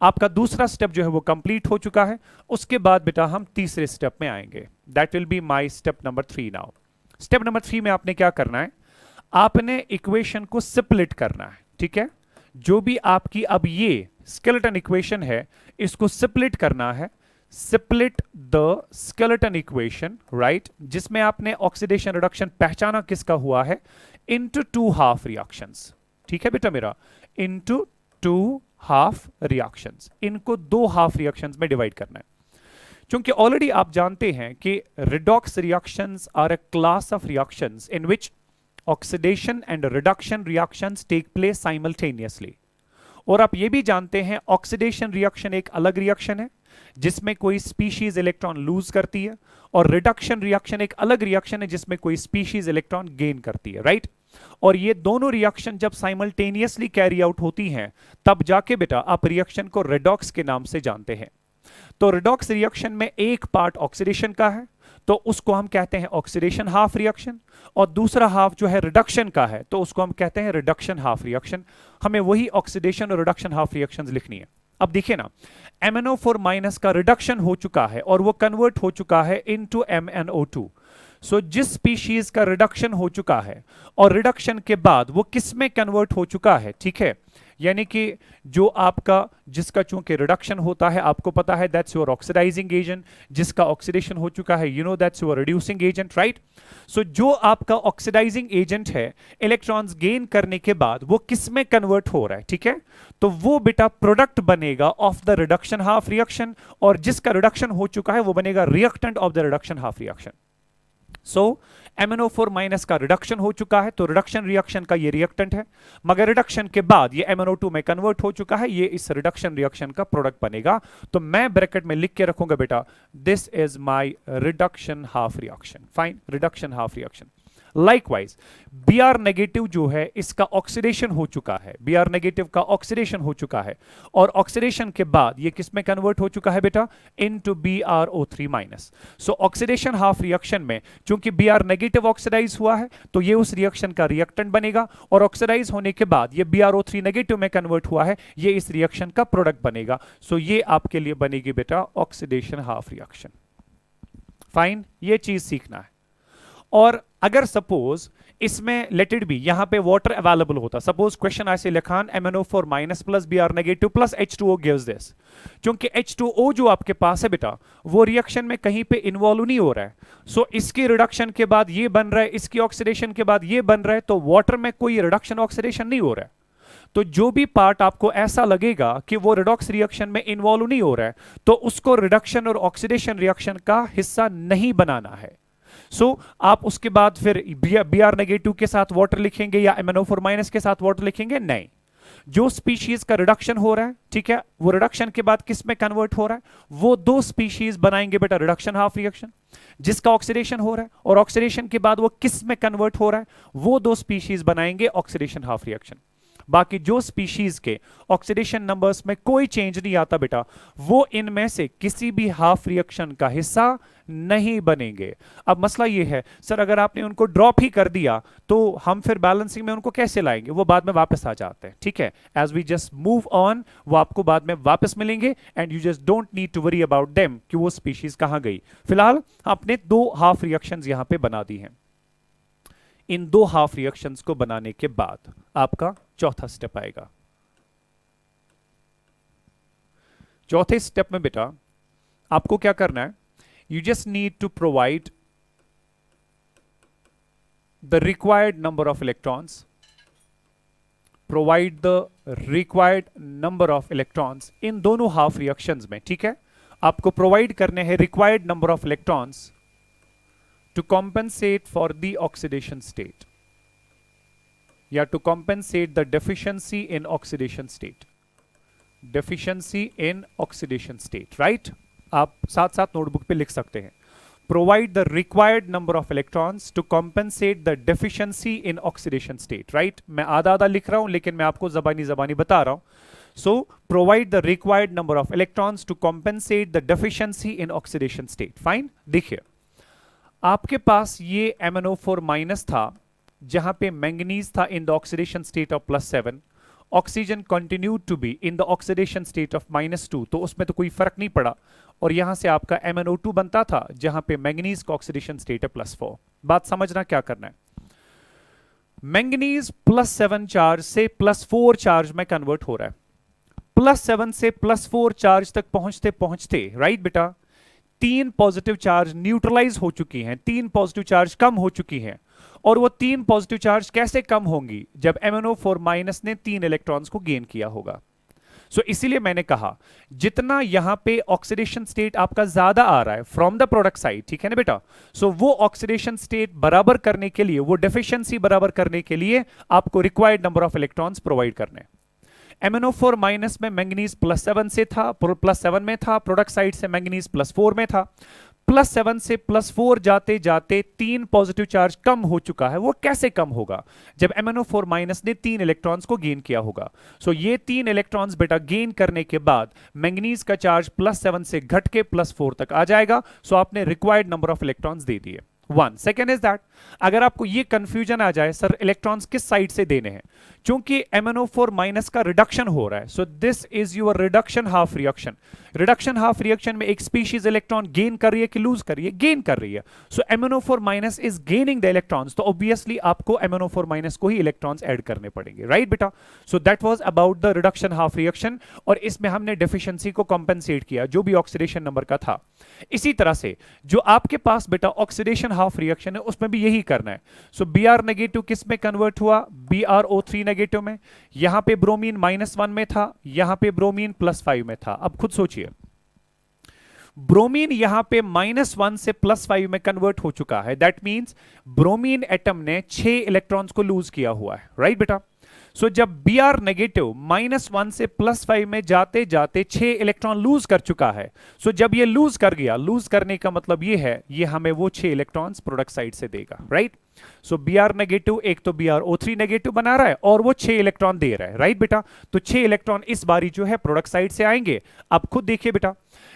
आपका दूसरा स्टेप जो है वो कंप्लीट हो चुका है। उसके बाद बेटा हम तीसरे स्टेप में आएंगे, that will be my step number 3 now. Step number 3 में आपने क्या करना है, आपने इक्वेशन को स्प्लिट करना है, ठीक है। जो भी आपकी अब ये स्केलेटन इक्वेशन है, इसको स्प्लिट करना है। Split the skeleton equation, right, जिसमें आपने ऑक्सीडेशन रिडक्शन पहचाना किसका हुआ है, इनटू 2 हाफ रिएक्शंस, ठीक है बेटा मेरा, इनटू 2 हाफ रिएक्शंस। इनको 2 हाफ रिएक्शंस में डिवाइड करना है, क्योंकि ऑलरेडी आप जानते हैं कि redox reactions are a class of reactions in which oxidation and reduction reactions take place simultaneously. और आप ये भी जानते हैं ऑक्सीडेशन रिएक्शन एक अलग रिएक्शन है जिसमें कोई स्पीशीज इलेक्ट्रॉन लूज करती है, और रिडक्शन रिएक्शन एक अलग रिएक्शन है जिसमें कोई स्पीशीज इलेक्ट्रॉन गेन करती है, राइट। और ये दोनों रिएक्शन जब साइमल्टेनियसली कैरी आउट होती हैं, तब जाके बेटा आप रिएक्शन को रेडॉक्स के नाम से जानते हैं। तो रेडॉक्स रिएक्शन में एक पार्ट ऑक्सीडेशन का है, तो उसको हम कहते हैं ऑक्सीडेशन हाफ रिएक्शन, और दूसरा हाफ जो है रिडक्शन का है, तो उसको हम कहते हैं रिडक्शन हाफ रिएक्शन। हमें वही ऑक्सीडेशन और रिडक्शन हाफ रिएक्शंस लिखनी है। अब देखिए ना, MnO4 माइनस का रिडक्शन हो चुका है और वो कन्वर्ट हो चुका है इनटू MnO2। सो जिस स्पीशीज का रिडक्शन हो चुका है और रिडक्शन के बाद वो किस में कन्वर्ट हो चुका है, ठीक है, यानी कि जो आपका जिसका चूंकि रिडक्शन होता है आपको पता है दैट्स योर ऑक्सीडाइजिंग एजेंट, जिसका ऑक्सीडेशन हो चुका है you know that's your reducing agent, right. So जो आपका ऑक्सीडाइजिंग एजेंट है, इलेक्ट्रॉन्स गेन करने के बाद वो किस में कन्वर्ट हो रहा है, ठीक है, तो वो बेटा प्रोडक्ट बनेगा of the reduction half reaction, और जिसका रिडक्शन हो चुका है वो बनेगा reactant of the reduction half reaction. So MnO4 minus का रिडक्शन हो चुका है, तो रिडक्शन रिएक्शन का ये रिएक्टेंट है, मगर रिडक्शन के बाद ये MnO2 में कन्वर्ट हो चुका है, ये इस रिडक्शन रिएक्शन का प्रोडक्ट बनेगा। तो मैं ब्रैकेट में लिख के रखूंगा बेटा, this is my reduction half reaction, fine, reduction half reaction. Likewise Br negative जो है इसका ऑक्सीडेशन हो चुका है, Br नेगेटिव का ऑक्सीडेशन हो चुका है, और ऑक्सीडेशन के बाद ये किस में कन्वर्ट हो चुका है बेटा, इनटू BrO3 माइनस। सो ऑक्सीडेशन हाफ रिएक्शन में चूंकि Br नेगेटिव ऑक्सीडाइज हुआ है, तो ये उस रिएक्शन का रिएक्टेंट बनेगा, और ऑक्सीडाइज होने के बाद ये BrO3 नेगेटिव में कन्वर्ट हुआ है, ये इस रिएक्शन का प्रोडक्ट बनेगा। सो ये आपके लिए बनेगी बेटा ऑक्सीडेशन हाफ रिएक्शन, फाइन, ये चीज सीखना है। और अगर सपोज इसमें लेट इट बी यहां पे वाटर अवेलेबल होता, सपोज क्वेश्चन ऐसे लिखान MnO4 minus plus Br negative plus H2O gives this, क्योंकि H2O जो आपके पास है बेटा वो रिएक्शन में कहीं पे इन्वॉल्व नहीं हो रहा है। सो इसकी रिडक्शन के बाद ये बन रहा है, इसकी ऑक्सीडेशन के बाद ये बन रहा है, तो वाटर में कोई रिडक्शन ऑक्सीडेशन नहीं हो रहा है। तो जो भी पार्ट आपको ऐसा लगेगा कि वो रिडॉक्स रिएक्शन में इन्वॉल्व नहीं हो रहा है, तो उसको रिडक्शन और ऑक्सीडेशन रिएक्शन का हिस्सा नहीं बनाना है। सो आप उसके बाद फिर Br नेगेटिव के साथ वाटर लिखेंगे या MnO4 माइनस के साथ वाटर लिखेंगे, नहीं। जो स्पीशीज का रिडक्शन हो रहा है, ठीक है, वो रिडक्शन के बाद किस में कन्वर्ट हो रहा है, वो दो स्पीशीज बनाएंगे बेटा रिडक्शन हाफ रिएक्शन। जिसका ऑक्सीडेशन हो रहा है और ऑक्सीडेशन के बाद वो किस में कन्वर्ट हो रहा है, वो दो स्पीशीज बनाएंगे ऑक्सीडेशन हाफ रिएक्शन। बाकी जो स्पीशीज के ऑक्सीडेशन नंबर्स में कोई चेंज नहीं आता बेटा, वो इनमें से किसी भी हाफ रिएक्शन का हिस्सा नहीं बनेंगे। अब मसला ये है सर, अगर आपने उनको ड्रॉप ही कर दिया तो हम फिर बैलेंसिंग में उनको कैसे लाएंगे, वो बाद में वापस आ जाते हैं, ठीक है। As we just move on, वो आपको बाद में वापस मिलेंगे and you just don't need to worry about them कि वो स्पीशीज कहां गई। फिलहाल आपने दो हाफ रिएक्शंस यहां पे बना दी हैं। इन दो हाफ रिएक्शंस को बनाने के बाद आपका चौथा स्टेप आएगा। चौथे स्टेप में बेटा आपको क्या करना है, you just need to provide the required number of electrons, provide the required number of electrons इन दोनों हाफ रिएक्शंस में, ठीक है। आपको प्रोवाइड करने हैं required number of electrons to compensate for the oxidation state या to compensate the deficiency in oxidation state, deficiency in oxidation state, right? आप साथ साथ नोटबुक पे लिख सकते हैं, provide the required number of electrons to compensate the deficiency in oxidation state, right? मैं आधा आधा लिख रहा हूं लेकिन मैं आपको जबानी बता रहा हूं। So provide the required number of electrons to compensate the deficiency in oxidation state, fine। देखिए आपके पास ये MnO4 माइनस था जहां पे मैंगनीज था in the oxidation state of +7, oxygen continued to be in the oxidation state of -2, तो उसमें तो कोई फर्क नहीं पड़ा, और यहां से आपका MnO2 बनता था जहां पे मैंगनीज का ऑक्सीडेशन स्टेट है +4। बात समझना क्या करना है, मैंगनीज +7 चार्ज से +4 चार्ज में कन्वर्ट हो रहा है, +7 से +4 चार्ज तक पहुंचते पहुंचते, राइट बेटा, 3 पॉजिटिव चार्ज न्यूट्रलाइज हो चुकी हैं, 3 पॉजिटिव चार्ज कम हो चुकी हैं। और वो 3 पॉजिटिव चार्ज कैसे कम होंगी, जब MnO4 माइनस ने 3 इलेक्ट्रॉन्स को गेन किया होगा। सो इसीलिए मैंने कहा जितना यहां पे ऑक्सीडेशन स्टेट आपका ज्यादा आ रहा है फ्रॉम द प्रोडक्ट साइड, ठीक है ना बेटा, सो वो ऑक्सीडेशन स्टेट बराबर करने के लिए, वो डेफिशिएंसी बराबर करने के लिए आपको required number of electrons provide करने। MnO4 माइनस में मैंगनीज +7 से था, +7 में था, प्रोडक्ट साइड से मैंगनीज +4 में था, +7 से +4 जाते जाते 3 पॉजिटिव चार्ज कम हो चुका है। वो कैसे कम होगा, जब MnO4 माइनस ने 3 इलेक्ट्रॉन्स को गेन किया होगा। सो ये 3 इलेक्ट्रॉन्स बेटा गेन करने के बाद मैंगनीज का चार्ज +7 से घट के +4 तक आ जाएगा। सो आपने required number of electrons they दिए। 1 सेकेंड इज दैट, अगर आपको ये कंफ्यूजन आ जाए सर इलेक्ट्रॉन्स किस साइड से देने हैं, चूंकि MnO4 माइनस का रिडक्शन हो रहा है, so this is your reduction half reaction. Reduction half reaction में एक स्पीशीज इलेक्ट्रॉन गेन कर रही है कि लूज कर रही है, गेन कर रही है। सो MnO4 minus is gaining the electrons, तो ऑब्वियसली आपको MnO4 माइनस को ही इलेक्ट्रॉन्स ऐड करने पड़ेंगे, राइट बेटा। सो that was about the reduction half reaction, और इसमें हमने डेफिशिएंसी को कंपेंसेट किया जो भी ऑक्सीडेशन नंबर का था। इसी तरह से जो आपके पास बेटा ऑक्सीडेशन हाफ रिएक्शन है उसमें भी यही करना है। सो Br नेगेटिव किस में कन्वर्ट हुआ, BrO3 नेगेटिव में, यहां पे ब्रोमीन -1 में था, यहां पे ब्रोमीन +5 में था। अब खुद सोचिए, ब्रोमीन यहां पे -1 से +5 में कन्वर्ट हो चुका है, दैट मींस ब्रोमीन एटम ने 6 इलेक्ट्रॉन्स को लूज किया हुआ है, राइट बेटा। सो जब Br नेगेटिव -1 से +5 में जाते जाते 6 इलेक्ट्रॉन लूज कर चुका है, सो जब ये लूज कर गया, लूज करने का मतलब ये है ये हमें वो 6 इलेक्ट्रॉन्स प्रोडक्ट साइड से देगा, राइट। सो Br नेगेटिव एक तो BrO3 नेगेटिव बना रहा है और वो 6 इलेक्ट्रॉन दे रहा है, राइट बेटा। तो 6 इलेक्ट्रॉन इस बारी जो है प्रोडक्ट साइड से आएंगे। अब खुद देखिए बेटा,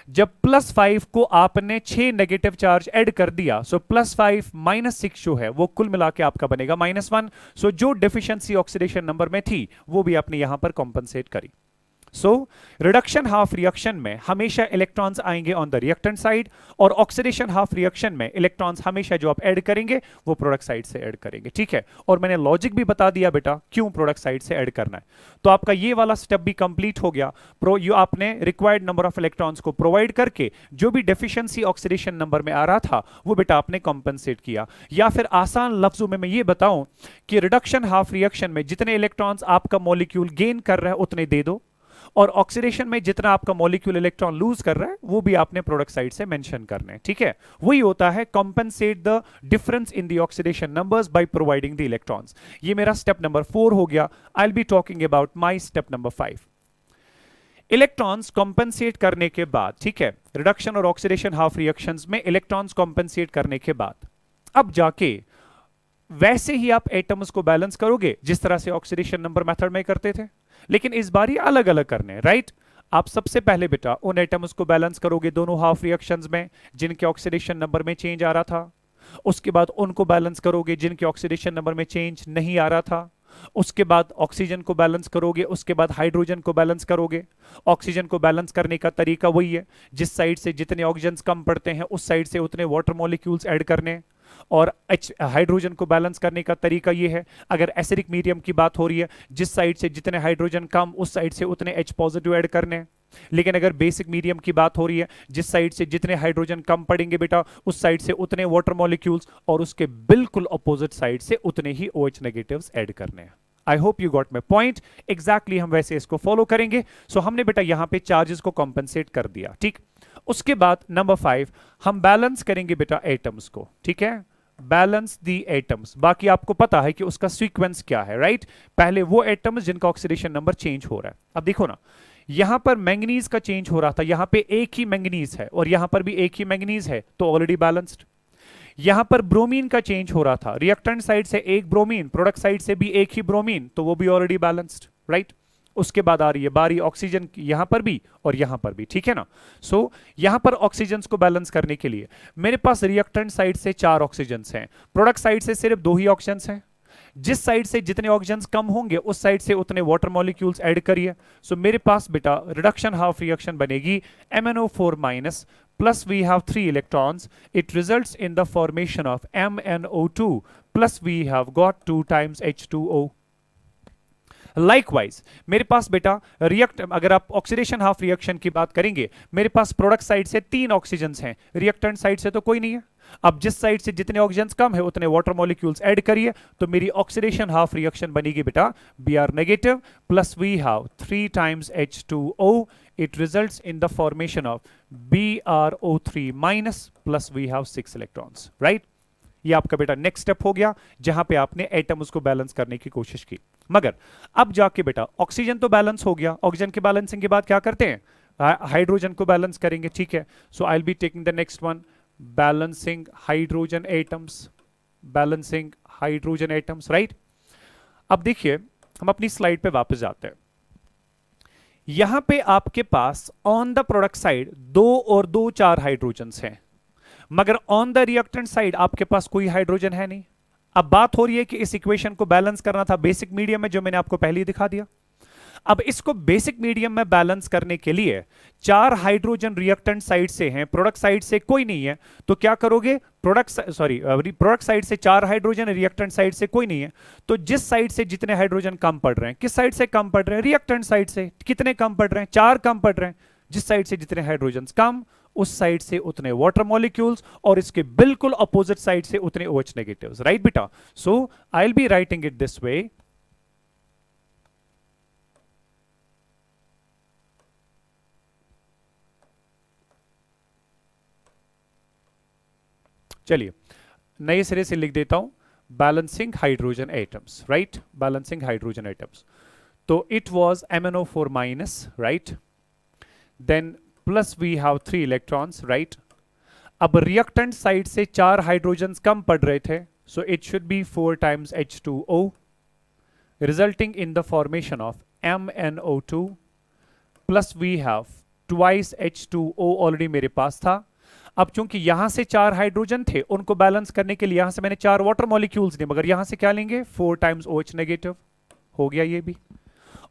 जब +5 को आपने 6 नेगेटिव चार्ज ऐड कर दिया, सो +5 -6 जो है वो कुल मिला के आपका बनेगा -1। सो जो डेफिशिएंसी ऑक्सीडेशन नंबर में थी वो भी आपने यहां पर कॉम्पनसेट करी। सो रिडक्शन हाफ रिएक्शन में हमेशा इलेक्ट्रॉन्स आएंगे ऑन द रिएक्टेंट साइड, और ऑक्सीडेशन हाफ रिएक्शन में इलेक्ट्रॉन्स हमेशा जो आप ऐड करेंगे वो प्रोडक्ट साइड से ऐड करेंगे, ठीक है। और मैंने लॉजिक भी बता दिया बेटा क्यों प्रोडक्ट साइड से ऐड करना है। तो आपका ये वाला स्टेप भी कंप्लीट हो गया। आपने रिक्वायर्ड नंबर ऑफ इलेक्ट्रॉन्स को प्रोवाइड करके जो भी डेफिशिएंसी ऑक्सीडेशन नंबर में आ रहा था वो बेटा आपने कॉम्पनसेट किया। या फिर आसान लफ्जों में मैं ये बताऊं कि रिडक्शन हाफ रिएक्शन में जितने इलेक्ट्रॉन्स आपका मॉलिक्यूल गेन कर रहा है उतने दे दो, और ऑक्सीडेशन में जितना आपका मॉलिक्यूल इलेक्ट्रॉन लूज कर रहा है वो भी आपने प्रोडक्ट साइड से मेंशन करने हैं, ठीक है। वही होता है compensate the difference in the oxidation numbers by providing the electrons. ये मेरा स्टेप नंबर 4 हो गया। आई will be talking about my step number 5। Electrons compensate करने के बाद, ठीक है, रिडक्शन और ऑक्सीडेशन हाफ रिएक्शंस में इलेक्ट्रॉन्स कॉम्पेंसेट करने के बाद अब जाके वैसे ही आप एटम्स को बैलेंस करोगे जिस तरह से ऑक्सीडेशन नंबर मेथड में करते थे, लेकिन इस बार ये अलग अलग करने, राइट। आप सबसे पहले बेटा उन एटम्स को बैलेंस करोगे दोनों हाफ रिएक्शंस में जिनके ऑक्सीडेशन नंबर में चेंज आ रहा था। उसके बाद उनको बैलेंस करोगे जिनके ऑक्सीडेशन नंबर में चेंज नहीं आ रहा था। उसके बाद ऑक्सीजन को बैलेंस करोगे, उसके बाद हाइड्रोजन को बैलेंस करोगे। ऑक्सीजन को बैलेंस करने का तरीका वही है, जिस साइड से जितने ऑक्सीजन कम पड़ते हैं उस साइड से उतने वाटर मॉलिक्यूल्स ऐड करने। और हाइड्रोजन को बैलेंस करने का तरीका यह है, अगर एसिडिक मीडियम की बात हो रही है, जिस साइड से जितने हाइड्रोजन कम उस साइड से उतने H पॉजिटिव ऐड करने। लेकिन अगर बेसिक मीडियम की बात हो रही है, जिस साइड से जितने हाइड्रोजन कम पड़ेंगे बेटा उस साइड से उतने वाटर मॉलिक्यूल्स, और उसके बिल्कुल अपोजिट साइड से उतने ही OH नेगेटिव्स ऐड करने हैं। आई hope you got my point. Exactly हम वैसे इसको फॉलो करेंगे। सो हमने बेटा यहां पे चार्जेस को कॉम्पेंसेट कर दिया, ठीक। उसके बाद नंबर 5 हम बैलेंस करेंगे बेटा एटम्स को, ठीक है, बैलेंस दी एटम्स। बाकी आपको पता है कि उसका सीक्वेंस क्या है, राइट। पहले वो एटम्स जिनका ऑक्सीडेशन नंबर चेंज हो रहा है। अब देखो ना, यहां पर मैंगनीज का चेंज हो रहा था, यहां पे एक ही मैंगनीज है और यहां पर भी एक ही मैंगनीज है, तो ऑलरेडी बैलेंस्ड। यहां पर ब्रोमीन का चेंज हो रहा था, रिएक्टेंट साइड से एक ब्रोमीन, प्रोडक्ट साइड से भी एक ही ब्रोमीन, तो वो भी ऑलरेडी बैलेंस्ड, राइट। उसके बाद आ रही है बारी ऑक्सीजन की, यहां पर भी और यहां पर भी, ठीक है ना। सो यहां पर ऑक्सीजन को बैलेंस करने के लिए मेरे पास रिएक्टेंट साइड से 4 ऑक्सीजन हैं, प्रोडक्ट साइड से सिर्फ 2 ही ऑक्सीजन हैं। जिस साइड से जितने ऑक्सीजन कम होंगे उस साइड से उतने वाटर मॉलिक्यूल्स ऐड करिए। सो मेरे पास बेटा रिडक्शन हाफ रिएक्शन बनेगी MnO4 minus plus we have 3 electrons. It results in the formation of MnO2 plus we have got 2 times H2O. Likewise मेरे पास बेटा अगर आप ऑक्सीडेशन हाफ रिएक्शन की बात करेंगे, मेरे पास प्रोडक्ट साइड से 3 ऑक्सीजन हैं, रिएक्टेंट साइड से तो कोई नहीं है। अब जिस साइड से जितने ऑक्सीजन कम है उतने वाटर मॉलिक्यूल्स ऐड करिए, तो मेरी ऑक्सीडेशन हाफ रिएक्शन बनेगी बेटा Br negative plus we have 3 times H2O. It results in the formation of BrO3 minus plus we have 6 electrons, right? ये आपका बेटा नेक्स्ट स्टेप हो गया जहां पे आपने एटम्स को बैलेंस करने की कोशिश की। मगर अब जाके बेटा ऑक्सीजन तो बैलेंस हो गया, ऑक्सीजन के बैलेंसिंग के बाद क्या करते हैं, हाइड्रोजन को बैलेंस करेंगे, ठीक है। So I will be taking the next one, balancing hydrogen atoms, balancing hydrogen atoms, right. अब देखिए हम अपनी स्लाइड पे वापस जाते हैं। यहां पे आपके pass on the product side 2 और 2 4 हाइड्रोजन्स हैं, मगर ऑन द रिएक्टेंट साइड आपके पास कोई हाइड्रोजन है नहीं। अब बात हो रही है कि इस इक्वेशन को बैलेंस करना था बेसिक मीडियम में, जो मैंने आपको पहले ही दिखा दिया। अब इसको बेसिक मीडियम में बैलेंस करने के लिए 4 हाइड्रोजन रिएक्टेंट साइड से हैं, प्रोडक्ट साइड से कोई नहीं है, तो क्या करोगे, प्रोडक्ट साइड से 4 हाइड्रोजन, रिएक्टेंट साइड से कोई नहीं है, तो जिस साइड से जितने हाइड्रोजन कम पड़ रहे हैं, किस साइड से कम पड़ रहे हैं, रिएक्टेंट साइड से। कितने कम पड़ रहे हैं, 4 कम पड़ रहे हैं। जिस साइड से जितने हाइड्रोजन कम उस साइड से उतने वाटर मॉलिक्यूल्स, और इसके बिल्कुल अपोजिट साइड से उतने OH नेगेटिव्स, राइट बेटा। So I will be writing it this way, चलिए नए सिरे से लिख देता हूं, balancing hydrogen atoms, right, balancing hydrogen atoms. तो it was MnO4 minus, right, then plus we have 3 electrons, right. अब रिएक्टेंट साइड से 4 हाइड्रोजन कम पड़ रहे थे, so it should be 4 times H2O, resulting in the formation of MnO2 plus we have twice H2O, already मेरे पास था। अब चूंकि यहां से 4 हाइड्रोजन थे, उनको बैलेंस करने के लिए यहां से मैंने 4 वाटर मॉलिक्यूल्स लिए, मगर यहां से क्या लेंगे, 4 times OH नेगेटिव, हो गया ये भी।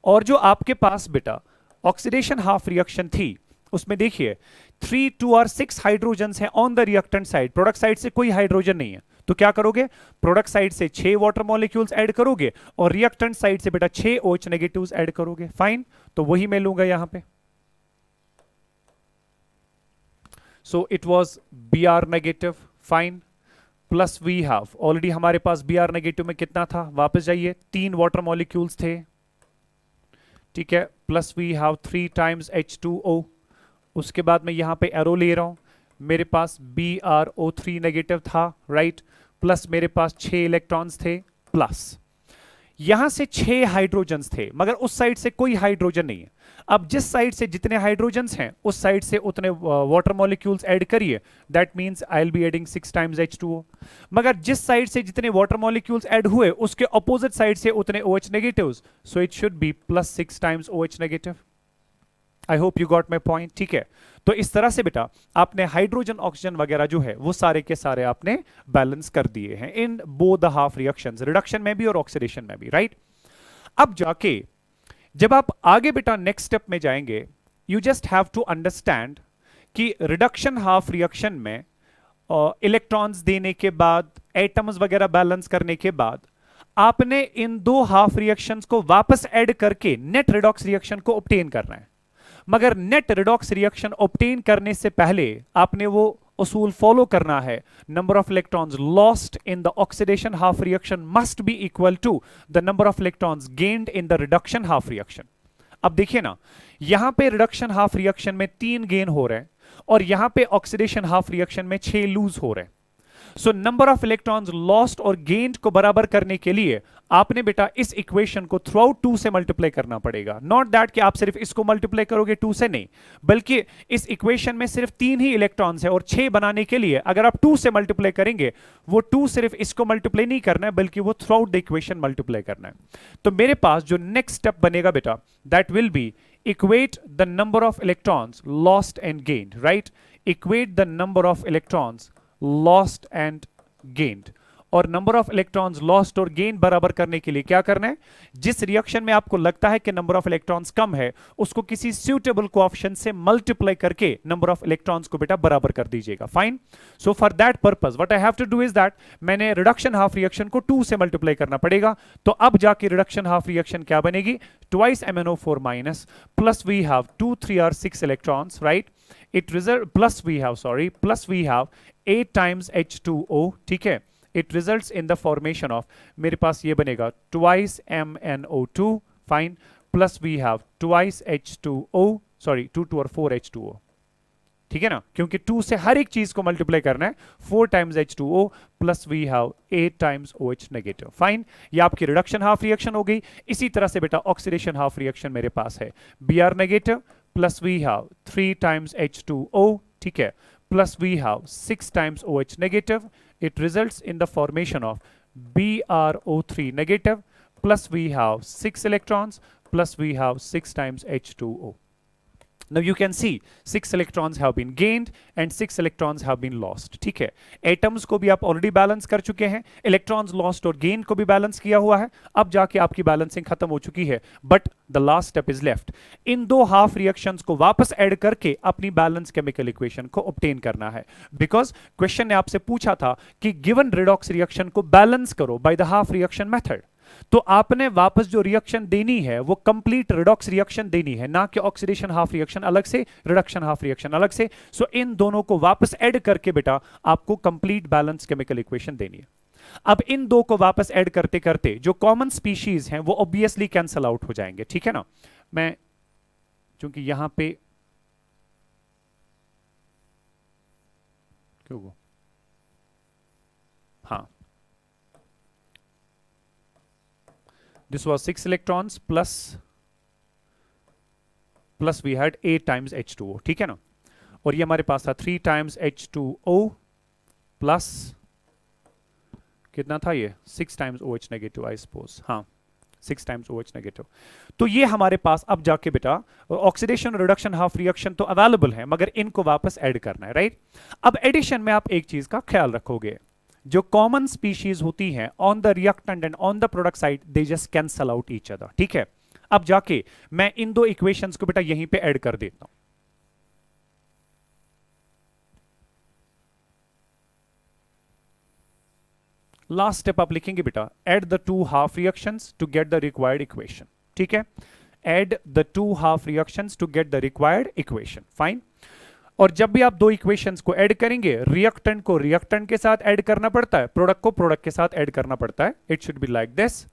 और जो आपके पास बेटा ऑक्सीडेशन हाफ रिएक्शन थी, उसमें देखिए 3 2 और 6 हाइड्रोजन हैं on the reactant side, product side से कोई हाइड्रोजन नहीं है, तो क्या करोगे, प्रोडक्ट साइड से 6 वाटर मॉलिक्यूल्स ऐड करोगे और रिएक्टेंट साइड से बेटा 6 OH नेगेटिव्स ऐड करोगे, फाइन। तो वही मैं लूंगा यहां पे। So it was Br negative, fine, plus we have, already हमारे पास Br नेगेटिव में कितना था, वापस जाइए, 3 वाटर मॉलिक्यूल्स थे, ठीक है, plus we have 3 times H2O। उसके बाद मैं यहां पे एरो ले रहा हूं, मेरे पास BrO3 नेगेटिव था, राइट, प्लस मेरे पास 6 इलेक्ट्रॉन्स थे, प्लस यहां से 6 हाइड्रोजन्स थे मगर उस साइड से कोई हाइड्रोजन नहीं है। अब जिस साइड से जितने हाइड्रोजन्स हैं उस साइड से उतने वाटर मॉलिक्यूल्स ऐड करिए, that means I will be adding 6 times H2O। मगर जिस साइड से जितने वाटर मॉलिक्यूल्स ऐड हुए उसके अपोजिट साइड से उतने OH negatives, so it should be plus 6 times OH negative. I hope you got my point, ठीक है। तो इस तरह से बेटा आपने हाइड्रोजन ऑक्सीजन वगैरह जो है वो सारे के सारे आपने बैलेंस कर दिए हैं in both the half reactions, reduction में भी और ऑक्सीडेशन में भी, राइट। अब जाके जब आप आगे बेटा नेक्स्ट स्टेप में जाएंगे, you just have to understand कि रिडक्शन हाफ रिएक्शन में इलेक्ट्रॉन्स देने के बाद, एटम्स वगैरह बैलेंस करने के बाद आपने इन दो हाफ रिएक्शंस को वापस ऐड करके नेट रिडॉक्स रिएक्शन को ऑब्टेन करना है। मगर नेट रिडॉक्स रिएक्शन ऑब्टेन करने से पहले आपने वो उसूल फॉलो करना है, number of electrons lost in the oxidation half reaction must be equal to the number of electrons gained in the reduction half reaction. अब देखिए ना, यहां पे रिडक्शन हाफ रिएक्शन में 3 गेन हो रहे हैं और यहां पे ऑक्सीडेशन हाफ रिएक्शन में 6 लूज हो रहे हैं। So number of electrons lost और गेन्ड को बराबर करने के लिए आपने बेटा इस इक्वेशन को थ्रू आउट 2 से मल्टीप्लाई करना पड़ेगा। नॉट दैट कि आप सिर्फ इसको मल्टीप्लाई करोगे 2 से, नहीं, बल्कि इस इक्वेशन में सिर्फ 3 ही इलेक्ट्रॉन्स है और 6 बनाने के लिए अगर आप 2 से मल्टीप्लाई करेंगे, वो 2 सिर्फ इसको मल्टीप्लाई नहीं करना है बल्कि वो through out the equation multiply करना है। तो मेरे पास जो नेक्स्ट स्टेप बनेगा बेटा, that will be equate the number of electrons lost and gained, right? Equate the number of electrons lost and gained। और नंबर ऑफ इलेक्ट्रॉन्स लॉस्ट और gain बराबर करने के लिए क्या करना है, जिस रिएक्शन में आपको लगता है कि नंबर ऑफ इलेक्ट्रॉन्स कम है उसको किसी सूटेबल कोएफिशिएंट से मल्टीप्लाई करके नंबर ऑफ इलेक्ट्रॉन्स को बेटा बराबर कर दीजिएगा। Fine. So for that purpose what I have to do is that, मैंने रिडक्शन हाफ रिएक्शन को 2 से मल्टीप्लाई करना पड़ेगा। तो अब जाके रिडक्शन हाफ रिएक्शन क्या बनेगी, twice MnO4 minus plus we have 2 3r6 electrons, right. It result plus we have 8 times H2O, ठीक है। It results in the formation of, मेरे पास ये बनेगा twice MnO2, fine, plus we have twice H2O, sorry 2 2 और 4 H2O, ठीक है ना, क्योंकि 2 से हर एक चीज को मल्टीप्लाई करना है। 4 times H2O plus we have 8 times OH negative, fine. ये आपकी रिडक्शन हाफ रिएक्शन हो गई। इसी तरह से बेटा ऑक्सीडेशन हाफ रिएक्शन मेरे पास है Br negative plus we have 3 times H2O, ठीक है, plus we have 6 times OH negative. It results in the formation of BrO3 negative plus we have 6 electrons plus we have 6 times H2O. Now you can see 6 electrons have been gained and 6 electrons have been lost, ठीक है। Atoms को भी आप already balance कर चुके हैं, electrons lost और gain को भी बैलेंस किया हुआ है। अब जाके आपकी बैलेंसिंग खत्म हो चुकी है, but the last step is left. इन दो हाफ रिएक्शंस को वापस ऐड करके अपनी बैलेंस केमिकल इक्वेशन को ऑब्टेन करना है, बिकॉज क्वेश्चन ने आपसे पूछा था कि गिवन रिडॉक्स रिएक्शन को बैलेंस करो by the half reaction method. तो आपने वापस जो रिएक्शन देनी है वो कंप्लीट रिडॉक्स रिएक्शन देनी है, ना कि ऑक्सीडेशन हाफ रिएक्शन अलग से, रिडक्शन हाफ रिएक्शन अलग से। सो इन दोनों को वापस ऐड करके बेटा आपको कंप्लीट बैलेंस केमिकल इक्वेशन देनी है। अब इन दो को वापस ऐड करते करते जो कॉमन स्पीशीज हैं वो ऑब्वियसली कैंसल आउट हो जाएंगे, ठीक है ना। मैं चूंकि यहां पे क्यों, हाँ, this was 6 electrons plus we had 8 times H2O, ठीक है ना। और ये हमारे पास था 3 times H2O प्लस कितना था ये 6 times OH negative, I suppose, हाँ 6 times OH नेगेटिव। तो ये हमारे पास अब जाके बेटा ऑक्सीडेशन रिडक्शन हाफ रिएक्शन तो अवेलेबल है, मगर इनको वापस ऐड करना है, राइट। अब एडिशन में आप एक चीज का ख्याल रखोगे, जो कॉमन स्पीशीज होती हैं on the reactant and on the product side, they just cancel out each other, ठीक है। अब जाके मैं इन दो इक्वेशंस को बेटा यहीं पे ऐड कर देता हूं। लास्ट स्टेप आप लिखेंगे बेटा, add the 2 half reactions to get the required equation, ठीक है। Add the 2 half reactions to get the required equation, fine. और जब भी आप दो इक्वेशंस को ऐड करेंगे, रिएक्टेंट को रिएक्टेंट के साथ ऐड करना पड़ता है, प्रोडक्ट को प्रोडक्ट के साथ ऐड करना पड़ता है। It should be like this,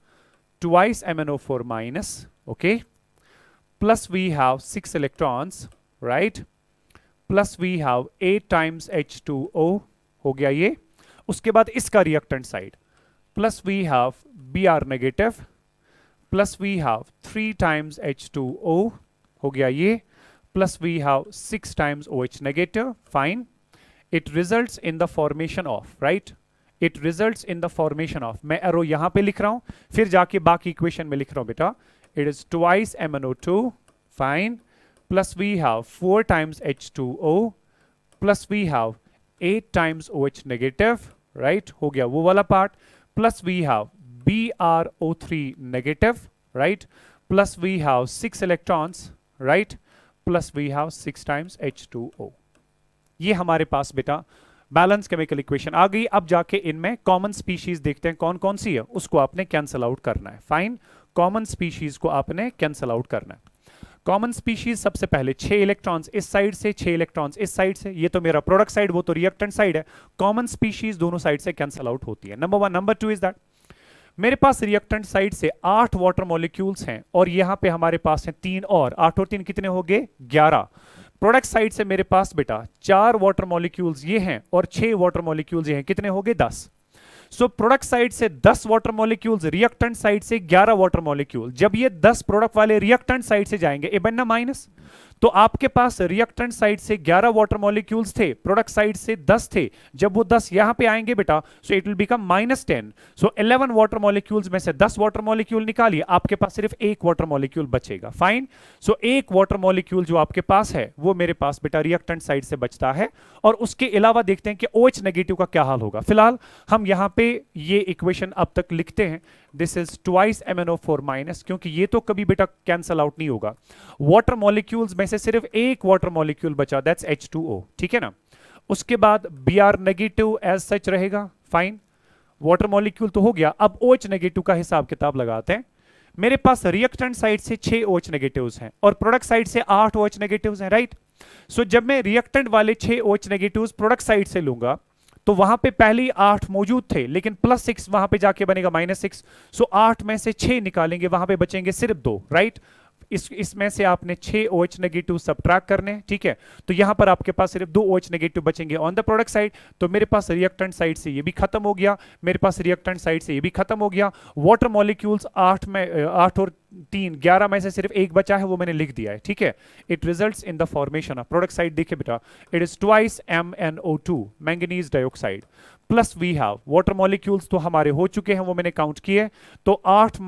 twice MnO4 minus, okay, plus we have 6 electrons, right? plus we have 8 times H2O, हो गया ये. उसके बाद इसका reactant side, plus we have Br negative, plus we have 3 times H2O, हो गया ये, plus we have 6 times OH negative. Fine. It results in the formation of, right? It results in the formation of, मैं arrow यहां पे लिख रहा हूं, फिर जाके बाकी इक्वेशन में लिख रहा हूं बेटा. It is twice MnO2. Fine. Plus we have 4 times H2O, plus we have 8 times OH negative, right? हो गया वो वाला part. Plus we have BrO3 negative, right? Plus we have 6 electrons, right? Plus we have 6 times H2O. ये हमारे पास बेटा balance chemical equation आ गई. अब जाके इनमें कॉमन स्पीशीज देखते हैं कौन कौन सी है, उसको आपने कैंसल आउट करना है. फाइन. कॉमन स्पीशीज को आपने कैंसल आउट करना है. कॉमन स्पीशीज सबसे पहले 6 इलेक्ट्रॉन्स इस साइड से, 6 इलेक्ट्रॉन्स इस साइड से. ये तो मेरा प्रोडक्ट साइड, वो तो रिएक्टेंट साइड है. कॉमन स्पीशीज दोनों साइड से कैंसल आउट होती है. नंबर 1. नंबर 2 इज दैट मेरे पास रिएक्टेंट साइड से 8 वाटर मॉलिक्यूल्स हैं और यहां पे हमारे पास हैं 3 और 8 और 3 कितने हो गए 11. प्रोडक्ट साइड से मेरे पास बेटा 4 वाटर मॉलिक्यूल्स ये हैं और 6 वाटर मॉलिक्यूल्स ये हैं, कितने हो गए 10. सो प्रोडक्ट साइड से 10 वाटर मॉलिक्यूल्स, रिएक्टेंट साइड से 11 वाटर मॉलिक्यूल. जब ये 10 प्रोडक्ट वाले रिएक्टेंट साइड से जाएंगे, ए बनना माइनस, तो आपके पास रिएक्टेंट साइड से 11 वाटर मॉलिक्यूल्स थे, प्रोडक्ट साइड से 10 थे. जब वो 10 यहां पे आएंगे बेटा, so it will become -10. So 11 water molecules में से 10 वाटर मॉलिक्यूल निकालिए, आपके पास सिर्फ 1 वाटर मॉलिक्यूल बचेगा. फाइन. सो 1 वाटर मॉलिक्यूल जो आपके पास है वो मेरे पास बेटा रिएक्टेंट साइड से बचता है. और उसके अलावा देखते हैं कि OH नेगेटिव का क्या हाल होगा. फिलहाल हम यहां पे ये इक्वेशन अब तक लिखते हैं. This is twice MnO4 minus, क्योंकि ये तो कभी बेटा कैंसल आउट नहीं होगा. वाटर मॉलिक्यूल्स में से सिर्फ 1 वाटर मॉलिक्यूल बचा, दैट्स H2O. ठीक है ना. उसके बाद Br नेगेटिव एज सच रहेगा. फाइन. वाटर मॉलिक्यूल तो हो गया. अब OH नेगेटिव का हिसाब किताब लगाते हैं. मेरे पास रिएक्टेंट साइड से 6 OH नेगेटिव्स हैं और प्रोडक्ट साइड से 8 OH नेगेटिव्स हैं, राइट? सो जब मैं रिएक्टेंट वाले 6 OH नेगेटिव्स प्रोडक्ट साइड से लूंगा तो वहां पे पहले ही 8 मौजूद थे, लेकिन +6 वहां पे जाके बनेगा -6. सो 8 में से 6 निकालेंगे, वहां पे बचेंगे सिर्फ 2, राइट? इसमें से आपने 6 OH नेगेटिव सबट्रैक्ट करने. ठीक है. तो यहां पर आपके पास सिर्फ 2 OH नेगेटिव बचेंगे ऑन द प्रोडक्ट साइड. तो मेरे पास रिएक्टेंट साइड से ये भी खत्म हो गया, मेरे पास रिएक्टेंट साइड से ये भी खत्म हो गया. वाटर मॉलिक्यूल्स 8 और 3 11 में से सिर्फ 1 बचा है, वो मैंने लिख दिया है. ठीक है. It results in the formation of product side. देखिए बेटा, it is twice MnO2 manganese dioxide. Plus we have water molecules तो हमारे हो चुके हैं, वो मैंने काउंट किए. तो 8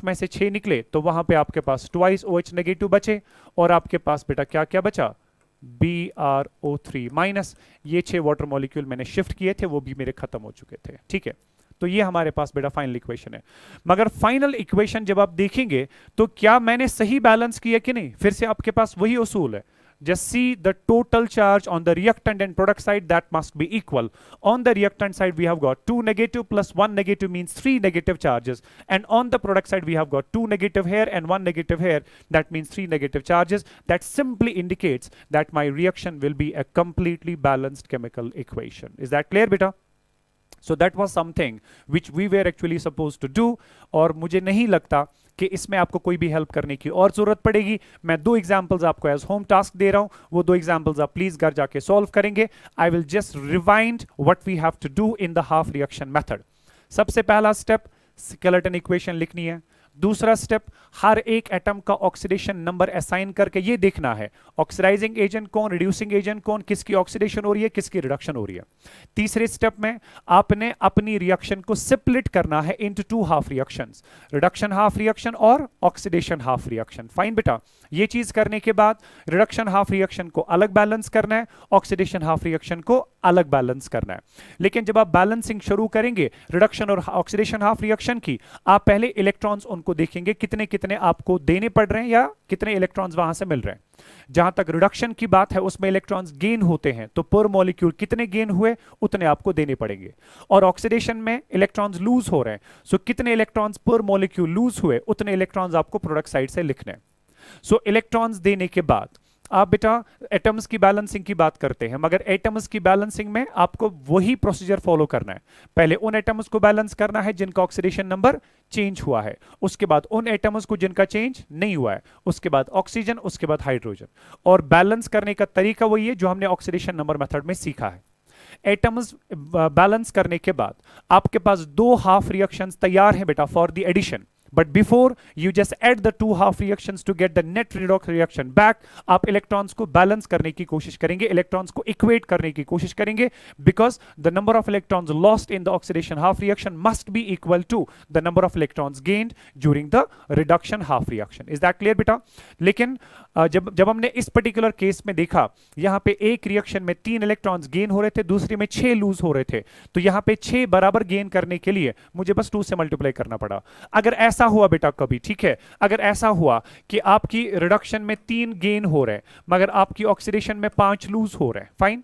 में से 6 निकले, तो वहां पे आपके पास ट्वाइस OH नेगेटिव बचे और आपके पास बेटा क्या क्या बचा BrO3 माइनस. ये 6 वाटर मॉलिक्यूल मैंने शिफ्ट किए थे, वो भी मेरे खत्म हो चुके थे. ठीक है. तो ये हमारे पास बेटा फाइनल इक्वेशन है. मगर फाइनल इक्वेशन जब आप देखेंगे तो क्या मैंने सही बैलेंस किया कि नहीं, फिर से आपके पास वही उसूल है. Just see the total charge on the reactant and product side, that must be equal. On the reactant side we have got 2 negative plus 1 negative means 3 negative charges, and on the product side we have got 2 negative here and 1 negative here, that means 3 negative charges. That simply indicates that my reaction will be a completely balanced chemical equation. Is that clear beta? So that was something which we were actually supposed to do. और मुझे नहीं लगता कि इसमें आपको कोई भी help करने की और जरूरत पड़ेगी. मैं 2 एग्जांपल्स आपको एज होम टास्क दे रहा हूं, वो 2 एग्जांपल्स आप प्लीज घर जाके सॉल्व करेंगे. I will just rewind what we have to do in the half reaction method. सबसे पहला स्टेप स्केलेटन इक्वेशन लिखनी है. दूसरा स्टेप हर एक एटम का ऑक्सीडेशन नंबर असाइन करके ये देखना है ऑक्सीडाइजिंग एजेंट कौन, रिड्यूसिंग एजेंट कौन, किसकी ऑक्सीडेशन हो रही है, किसकी रिडक्शन हो रही है. तीसरे स्टेप में आपने अपनी रिएक्शन को स्प्लिट करना है into 2 half reactions, reduction half reaction और ऑक्सीडेशन हाफ रिएक्शन. फाइन बेटा. ये चीज करने के बाद रिडक्शन हाफ रिएक्शन को अलग बैलेंस करना है, ऑक्सीडेशन हाफ रिएक्शन को अलग बैलेंस करना है. लेकिन जब आप बैलेंसिंग शुरू करेंगे रिडक्शन और ऑक्सीडेशन हाफ रिएक्शन की, आप पहले इलेक्ट्रॉन्स उनको देखेंगे कितने कितने आपको देने पड़ रहे हैं या कितने इलेक्ट्रॉन्स वहां से मिल रहे हैं. जहां तक रिडक्शन की बात है उसमें इलेक्ट्रॉन्स गेन होते हैं, तो पर मॉलिक्यूल कितने गेन हुए उतने आपको देने पड़ेंगे. और ऑक्सीडेशन में इलेक्ट्रॉन्स लूज हो रहे हैं, सो कितने इलेक्ट्रॉन्स पर मॉलिक्यूल लूज हुए उतने इलेक्ट्रॉन्स आपको प्रोडक्ट साइड से लिखने हैं. सो इलेक्ट्रॉन्स देने के बाद आप बेटा एटम्स की बैलेंसिंग की बात करते हैं, मगर एटम्स की बैलेंसिंग में आपको वही प्रोसीजर फॉलो करना है। पहले उन एटम्स को बैलेंस करना है जिनका ऑक्सीडेशन नंबर चेंज हुआ है, उसके बाद उन एटम्स को जिनका चेंज नहीं हुआ है, उसके बाद ऑक्सीजन, उसके बाद हाइड्रोजन। और बैलेंस करने का तरीका वही है जो हमने ऑक्सीडेशन नंबर मेथड में सीखा है। एटम्स बैलेंस करने के बाद आपके पास दो हाफ रिएक्शंस तैयार हैं बेटा for the addition, but before you just add the two half reactions to get the net redox reaction back, आप इलेक्ट्रॉन्स को बैलेंस करने की कोशिश करेंगे, इलेक्ट्रॉन्स को इक्वेट करने की कोशिश करेंगे, because the number of electrons lost in the oxidation half reaction must be equal to the number of electrons gained during the reduction half reaction. Is that clear बेटा? लेकिन जब हमने इस पर्टिकुलर केस में देखा, यहां पे एक रिएक्शन में 3 इलेक्ट्रॉन्स गेन हो रहे थे, दूसरे में 6 लूज हो रहे थे, तो यहां पे 6 बराबर गेन करने के लिए मुझे बस 2 से मल्टीप्लाई करना पड़ा। अगर ऐसा हुआ बेटा कभी, ठीक है, अगर ऐसा हुआ कि आपकी रिडक्शन में 3 गेन हो रहे हैं मगर आपकी ऑक्सीडेशन में 5 लूज हो रहे हैं, फाइन,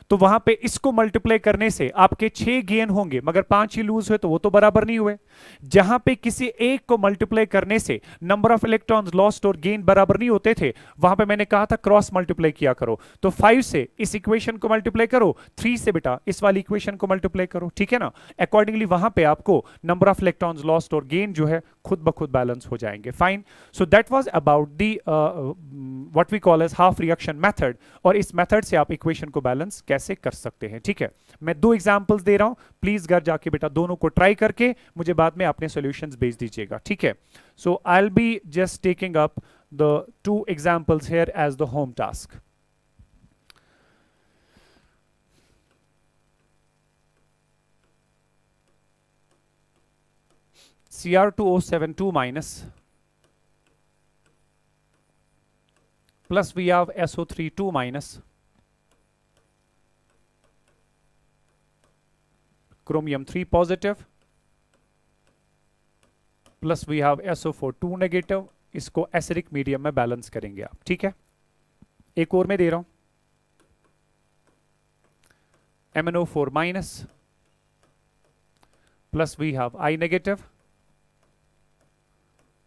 तो वहां पे इसको मल्टीप्लाई करने से आपके 6 गेन होंगे मगर 5 ही लूज हुए, तो वो तो बराबर नहीं हुए। जहां पे किसी एक को मल्टीप्लाई करने से नंबर ऑफ इलेक्ट्रॉन्स लॉस्ट और गेन बराबर नहीं होते थे, वहां पे मैंने कहा था क्रॉस मल्टीप्लाई किया करो। तो 5 से इस इक्वेशन को मल्टीप्लाई करो, 3 से बेटा इस वाली इक्वेशन को मल्टीप्लाई करो, ठीक है ना। अकॉर्डिंगली वहां पे आपको नंबर ऑफ इलेक्ट्रॉन्स लॉस्ट और गेन जो है खुद ब खुद बैलेंस हो जाएंगे, fine. So that was about the what we call as half reaction method, और इस मेथड से आप इक्वेशन को बैलेंस कैसे कर सकते हैं, ठीक है। मैं 2 एग्जांपल्स दे रहा हूं, प्लीज घर जाके बेटा दोनों को ट्राई करके मुझे बाद में अपने सॉल्यूशंस भेज दीजिएगा, ठीक है। So I will be just taking up the 2 examples here as the home task. Cr2O72 minus plus we have SO32 minus chromium 3 positive plus we have SO42 negative। इसको एसिडिक मीडियम में balance करेंगे आप, ठीक है। एक और मैं दे रहा हूं, MnO4 minus plus we have I negative,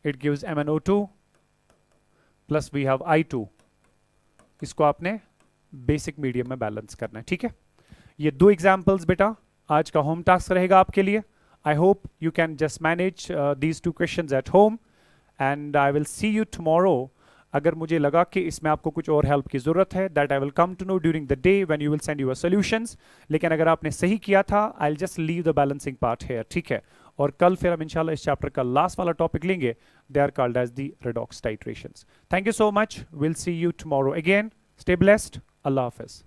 it gives MnO2 plus we have I2। इसको आपने बेसिक मीडियम में बैलेंस करना है, ठीक है। ये 2 एग्जांपल्स बेटा आज का होम टास्क रहेगा आपके लिए। आई hope you can just manage these 2 questions at home and I will see you tomorrow. अगर मुझे लगा कि इसमें आपको कुछ और हेल्प की जरूरत है, that I will come to know during the day when you will send your solutions. लेकिन अगर आपने सही किया था, I will just leave the balancing part here, ठीक है। और कल फिर हम इंशाल्लाह इस चैप्टर का लास्ट वाला टॉपिक लेंगे, they are called as the redox titrations। Thank you so much, will see you tomorrow again, stay blessed, अल्लाह हाफिज।